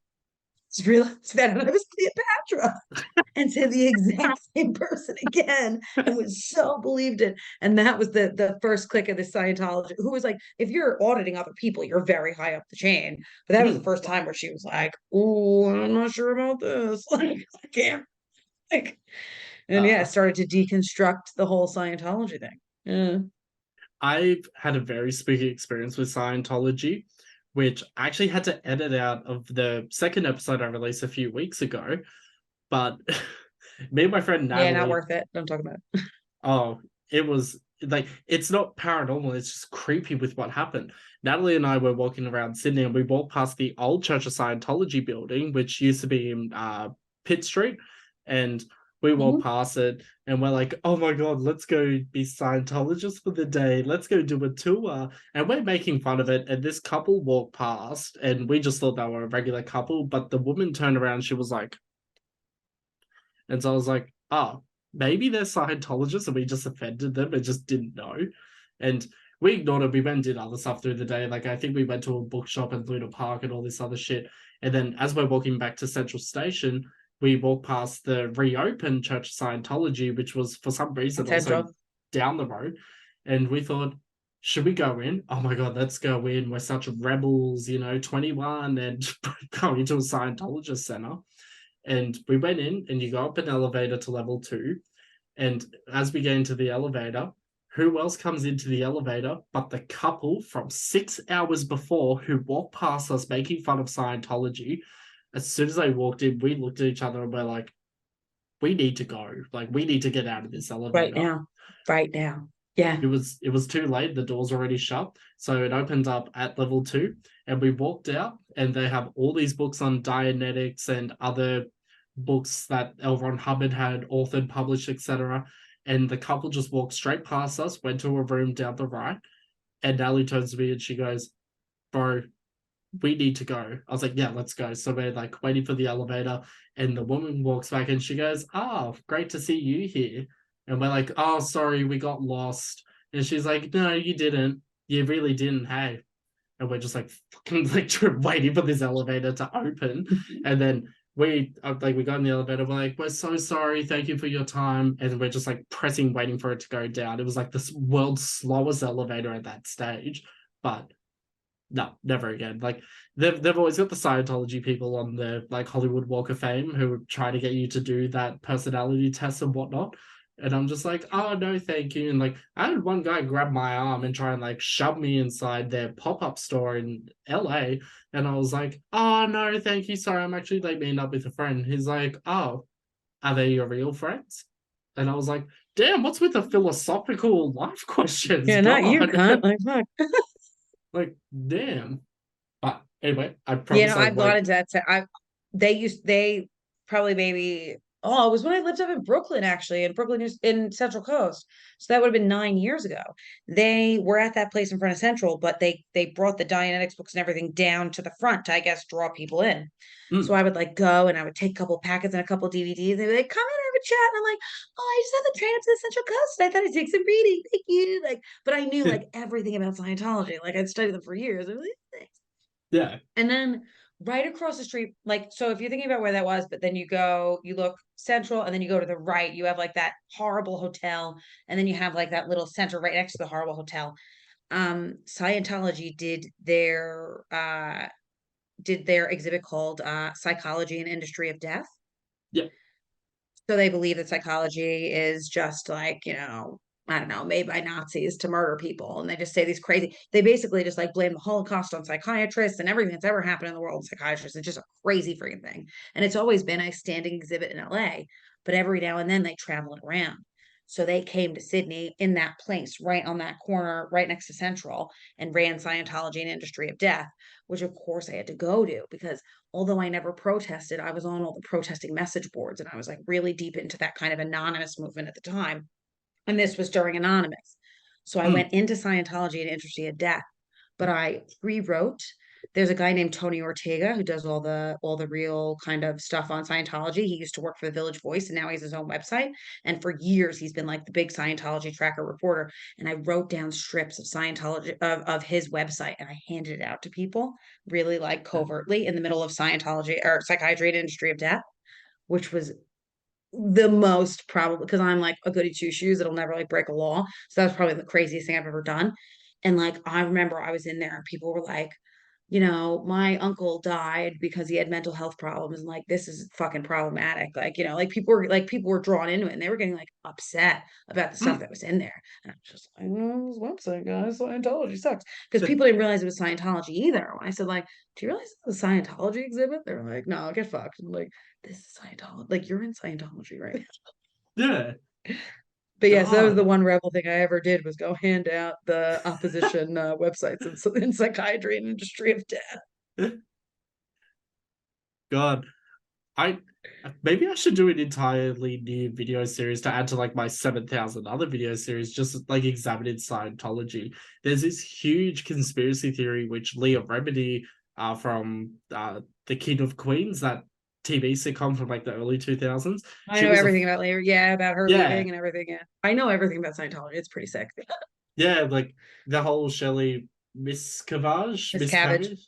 realized that I was Cleopatra, and said the exact same person again and was so believed it. And that was the first click of the Scientology, who was like, if you're auditing other people, you're very high up the chain. But that was the first time where she was like, oh, I'm not sure about this. Like, I can't. Like, and yeah, started to deconstruct the whole Scientology thing. Yeah. I've had a very spooky experience with Scientology, which I actually had to edit out of the second episode I released a few weeks ago. But me and my friend Natalie... Yeah, not worth it. Don't talk about it. Oh, it was like, it's not paranormal, it's just creepy with what happened. Natalie and I were walking around Sydney and we walked past the old Church of Scientology building, which used to be in Pitt Street. And we walked past it and we're like, oh my God, let's go be Scientologists for the day. Let's go do a tour. And we're making fun of it. And this couple walked past and we just thought they were a regular couple. But the woman turned around, she was like... And so I was like, oh, maybe they're Scientologists and we just offended them and just didn't know. And we ignored it. We went and did other stuff through the day. Like, I think we went to a bookshop in Luna Park and all this other shit. And then as we're walking back to Central Station, we walked past the reopened Church of Scientology, which was for some reason also down the road. And we thought, should we go in? Oh my God, let's go in. We're such rebels, 21 and going to a Scientologist center. And we went in and you go up an elevator to level 2. And as we get into the elevator, who else comes into the elevator but the couple from 6 hours before who walked past us making fun of Scientology? As soon as they walked in, we looked at each other and we're like, we need to go. Like, we need to get out of this elevator. Right now. Yeah. It was too late. The door's already shut. So it opened up at level 2. And we walked out, and they have all these books on Dianetics and other books that L. Ron Hubbard had authored, published, etc. And the couple just walked straight past us, went to a room down the right, and Natalie turns to me and she goes, "Bro, we need to go." I was like, "Yeah, let's go." So we're like waiting for the elevator, and the woman walks back and she goes, "Oh, great to see you here." And we're like, "Oh, sorry, we got lost." And she's like, "No, you didn't. You really didn't. Hey." And we're just like fucking like waiting for this elevator to open. And then we got in the elevator, we're like, "We're so sorry, thank you for your time." And we're just like pressing, waiting for it to go down. It was like the world's slowest elevator at that stage. But no, never again. Like they've always got the Scientology people on the like Hollywood Walk of Fame who try to get you to do that personality test and whatnot. And I'm just like, "Oh no, thank you." And like I had one guy grab my arm and try and like shove me inside their pop-up store in LA. And I was like, "Oh no, thank you. Sorry, I'm actually like meeting up with a friend." He's like, "Oh, are they your real friends?" And I was like, "Damn, what's with the philosophical life questions? Yeah, not you, God." cunt. Like, fuck. Like, damn. But anyway, I You promise know, I I've gone won't. into that. They probably maybe, oh, it was when I lived up in Brooklyn, actually, in Brooklyn, in Central Coast. So that would have been 9 years ago. They were at that place in front of Central, but they brought the Dianetics books and everything down to the front to, I guess, draw people in. So Mm, I would like go and I would take a couple packets and a couple DVDs. They'd be like, "Come in and have a chat." And I'm like, "Oh, I just had the train up to the Central Coast. And I thought I'd take some reading. Thank you." Like, but I knew like everything about Scientology. Like I'd studied them for years. I was like, yeah. and then right across the street, like, so if you're thinking about where that was, but then you go, you look central, and then you go to the right, you have like that horrible hotel, and then you have like that little center right next to the horrible hotel. Scientology did their exhibit called Psychology and Industry of Death. Yeah. So they believe that psychology is just like, I don't know, made by Nazis to murder people. And they just say these crazy, they basically just like blame the Holocaust on psychiatrists and everything that's ever happened in the world of psychiatrists. It's just a crazy freaking thing. And it's always been a standing exhibit in LA, but every now and then they travel it around. So they came to Sydney in that place, right on that corner, right next to Central, and ran Scientology and Industry of Death, which of course I had to go to because although I never protested, I was on all the protesting message boards and I was like really deep into that kind of anonymous movement at the time. And this was during Anonymous. So I Mm, went into Scientology and Industry of Death, but I rewrote. There's a guy named Tony Ortega who does all the real kind of stuff on Scientology. He used to work for the Village Voice and now he has his own website. And for years he's been like the big Scientology tracker reporter. And I wrote down strips of Scientology of his website and I handed it out to people really like covertly in the middle of Scientology or Psychiatry and Industry of Death, which was the most probably because I'm like a goody two shoes that'll never like break a law. So that was probably the craziest thing I've ever done. And like I remember I was in there and people were like, my uncle died because he had mental health problems and like this is fucking problematic. Like, like people were drawn into it and they were getting like upset about the stuff mm. that was in there. And I was just like, "No, this website, guys, Scientology sucks." Because people didn't realize it was Scientology either. When I said, like, "Do you realize it's a Scientology exhibit?" They were like, "No, get fucked." I'm like, "This is Scientology. Like, you're in Scientology, right?" Yeah. But yes, that was the God. one rebel thing I ever did was go hand out the opposition websites in psychiatry and industry of death. God. I maybe I should do an entirely new video series to add to like my 7,000 other video series, just like examining Scientology. There's this huge conspiracy theory which Leah Remini from The King of Queens, that TV sitcom from like the early 2000s. I She know was a everything about Later. Yeah, about her yeah, leaving and everything. Yeah, I know everything about Scientology. It's pretty sick. yeah, like the whole Shelley Miss Cabbage. Miscavige. Miss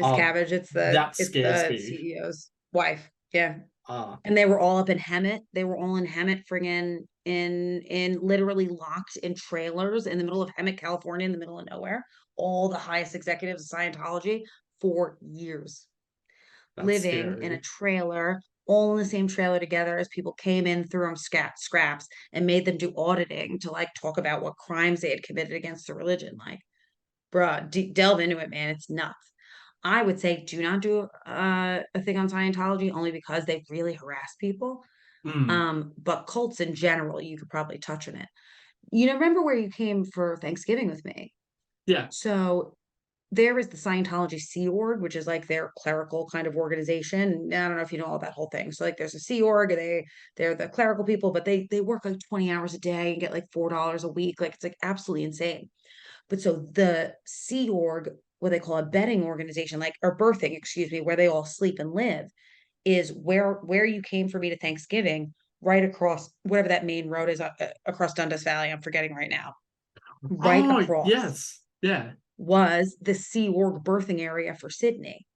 Oh, Cabbage. It's the that it's scares the me. CEO's wife. Yeah. Ah, And they were all up in Hemet. They were all in Hemet, friggin' in literally locked in trailers in the middle of Hemet, California, in the middle of nowhere. All the highest executives of Scientology for years, that's living in a scary. trailer, all in the same trailer together as people came in, threw them scraps, and made them do auditing to like talk about what crimes they had committed against the religion. Like, bruh, delve into it, man. It's nuts. I would say do not do a thing on Scientology only because they really harass people. Mm, But cults in general, you could probably touch on it. Remember where you came for Thanksgiving with me? yeah. So there is the Scientology Sea Org, which is like their clerical kind of organization. I don't know if you know all that whole thing. So like there's a Sea Org, and they're the clerical people, but they work like 20 hours a day and get like $4 a week. Like it's like absolutely insane. But so the Sea Org, what they call a bedding organization, like or birthing, excuse me, where they all sleep and live, is where you came for me to Thanksgiving, right across whatever that main road is across Dundas Valley. I'm forgetting right now. Right Oh, across yes. Yeah. was the Sea Org birthing area for Sydney.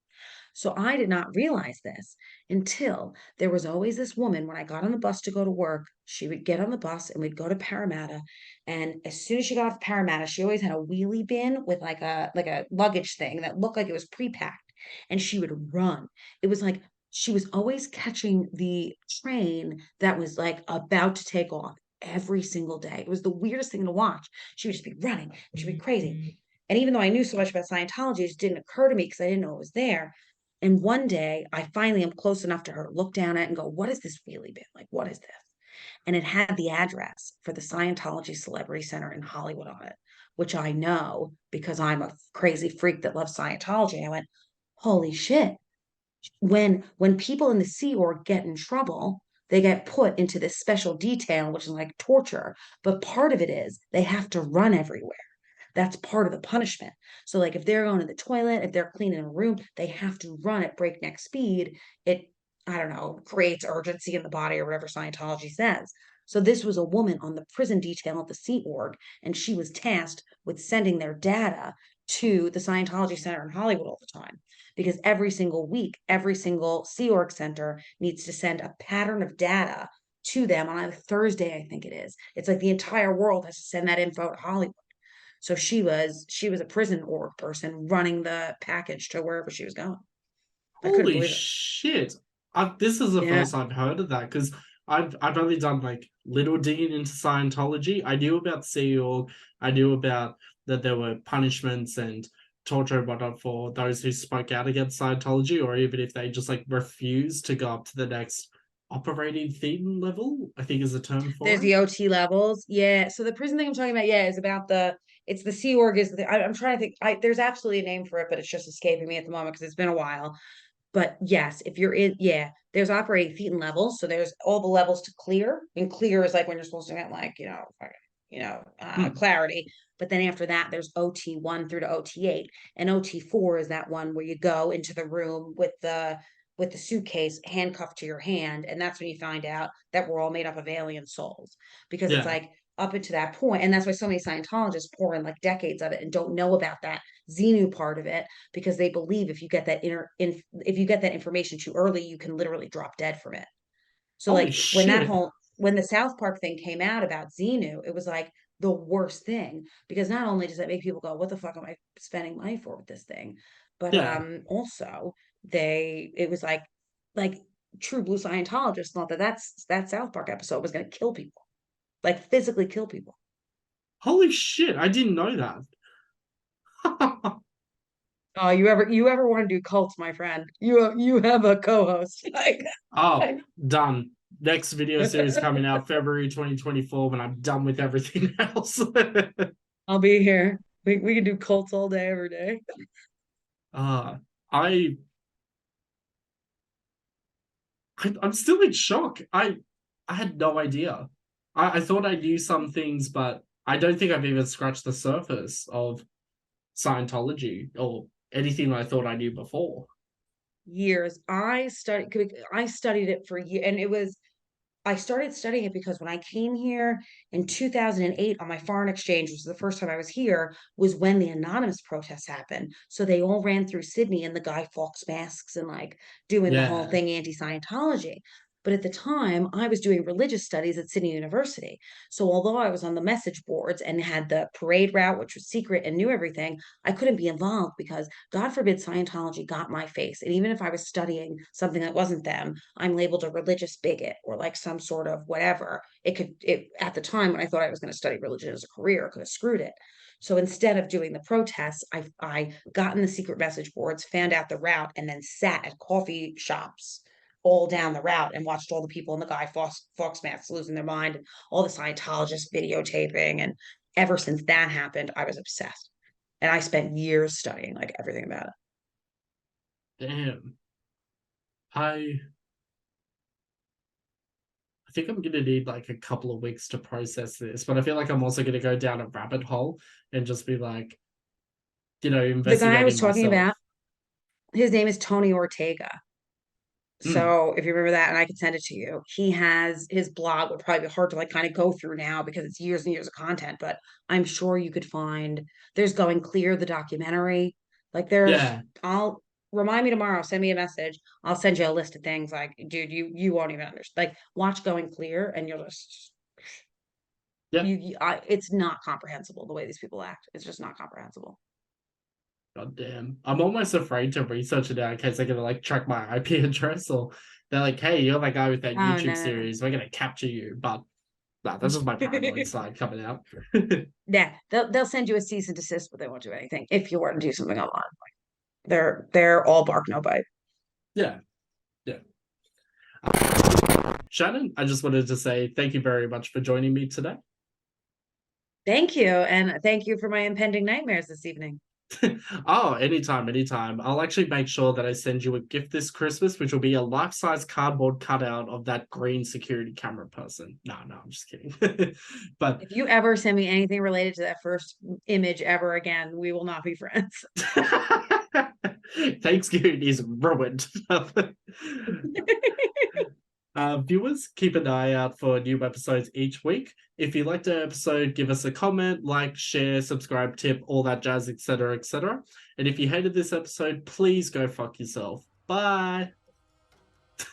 So I did not realize this until there was always this woman when I got on the bus to go to work. She would get on the bus and we'd go to Parramatta. And as soon as she got off Parramatta, she always had a wheelie bin with like a luggage thing that looked like it was pre-packed. And she would run. It was like she was always catching the train that was like about to take off every single day. It was the weirdest thing to watch. She would just be running, she'd be crazy. And even though I knew so much about Scientology, it just didn't occur to me because I didn't know it was there. And one day I finally am close enough to her to look down at it and go, what is this wheelie bin? Like, what is this? And it had the address for the Scientology Celebrity Center in Hollywood on it, which I know because I'm a crazy freak that loves Scientology. I went, holy shit. When people in the Sea Org get in trouble, they get put into this special detail, which is like torture. But part of it is they have to run everywhere. That's part of the punishment. So, like, if they're going to the toilet, if they're cleaning a room, they have to run at breakneck speed. It, I don't know, creates urgency in the body or whatever Scientology says. So, this was a woman on the prison detail at the Sea Org, and she was tasked with sending their data to the Scientology Center in Hollywood all the time. Because every single week, every single Sea Org center needs to send a pattern of data to them on a Thursday, I think it is. It's like the entire world has to send that info to Hollywood. So she was a prison org person running the package to wherever she was going. I couldn't Holy believe it. shit. This is the Yeah. first I've heard of that because I've only done like little digging into Scientology. I knew about Sea Org. I knew about that there were punishments and torture and whatnot for those who spoke out against Scientology, or even if they just like refused to go up to the next operating thetan level, I think is the term There's for it. the OT levels. Yeah. So the prison thing I'm talking about, yeah, is about it's the Sea Org is I'm trying to think. There's absolutely a name for it, but it's just escaping me at the moment because it's been a while. But yes, if you're in, yeah, there's operating thetan levels. So there's all the levels to clear, and clear is like when you're supposed to get like, Hmm. clarity. But then after that, there's OT1 through to OT8, and OT4 is that one where you go into the room with the suitcase handcuffed to your hand, and that's when you find out that we're all made up of alien souls, because it's Yeah. like up until that point, and that's why so many Scientologists pour in like decades of it and don't know about that Xenu part of it, because they believe if you get if you get that information too early, you can literally drop dead from it. So Holy like when shit. when the South Park thing came out about Xenu, it was like the worst thing, because not only does that make people go, what the fuck am I spending money for with this thing? But Yeah. also it was like true blue Scientologists thought that South Park episode was going to kill people, like physically kill people. Holy shit. I didn't know that. Oh, you ever want to do cults, my friend? You have a co-host. Oh, done. Next video series coming out February 2024 when I'm done with everything else. I'll be here. We can do cults all day, every day. uh, I, I'm still in shock. I had no idea. I thought I knew some things, but I don't think I've even scratched the surface of Scientology or anything I thought I knew before. Years. I studied it for years, and I started studying it because when I came here in 2008 on my foreign exchange, which was the first time I was here, was when the anonymous protests happened. So they all ran through Sydney in the Guy Fawkes masks and like doing the whole Yeah, thing anti-Scientology. But at the time, I was doing religious studies at Sydney University. So although I was on the message boards and had the parade route, which was secret and knew everything, I couldn't be involved because God forbid Scientology got my face. And even if I was studying something that wasn't them, I'm labeled a religious bigot or like some sort of whatever. It at the time when I thought I was going to study religion as a career, I could have screwed it. So instead of doing the protests, I got in the secret message boards, found out the route, and then sat at coffee shops all down the route and watched all the people in the Guy Fawkes masks losing their mind, and all the Scientologists videotaping. And ever since that happened, I was obsessed. And I spent years studying like everything about it. Damn. I think I'm gonna need like a couple of weeks to process this, but I feel like I'm also gonna go down a rabbit hole and just be like, The guy I was investigating talking myself. about, his name is Tony Ortega. Mm, So if you remember that, and I could send it to you, he has his blog would probably be hard to like kind of go through now because it's years and years of content, but I'm sure you could find there's Going Clear, the documentary. Like there's yeah, I'll remind me tomorrow, send me a message. I'll send you a list of things like, dude, you won't even understand. Like watch Going Clear and you'll just yeah. it's not comprehensible the way these people act. It's just not comprehensible. God damn. I'm almost afraid to research it now in case they're gonna like track my IP address or they're like, hey, you're that guy with that Oh YouTube no. series. We're gonna capture you. But nah, that's just my paranoid side coming out. Yeah, they'll send you a cease and desist, but they won't do anything if you were to do something online. They're all bark, no bite. Yeah, yeah. Shannon, I just wanted to say thank you very much for joining me today. Thank you, and thank you for my impending nightmares this evening. Oh, anytime, anytime. I'll actually make sure that I send you a gift this Christmas, which will be a life-size cardboard cutout of that green security camera person. No, I'm just kidding. But If you ever send me anything related to that first image ever again, we will not be friends. Thanksgiving is ruined. Viewers, keep an eye out for new episodes each week. If you liked the episode, give us a comment, like, share, subscribe, tip, all that jazz, etc., etc. And if you hated this episode, please go fuck yourself. Bye.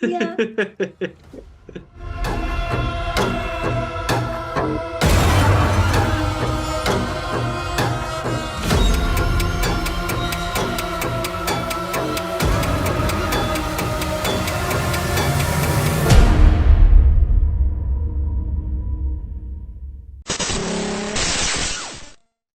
Yeah.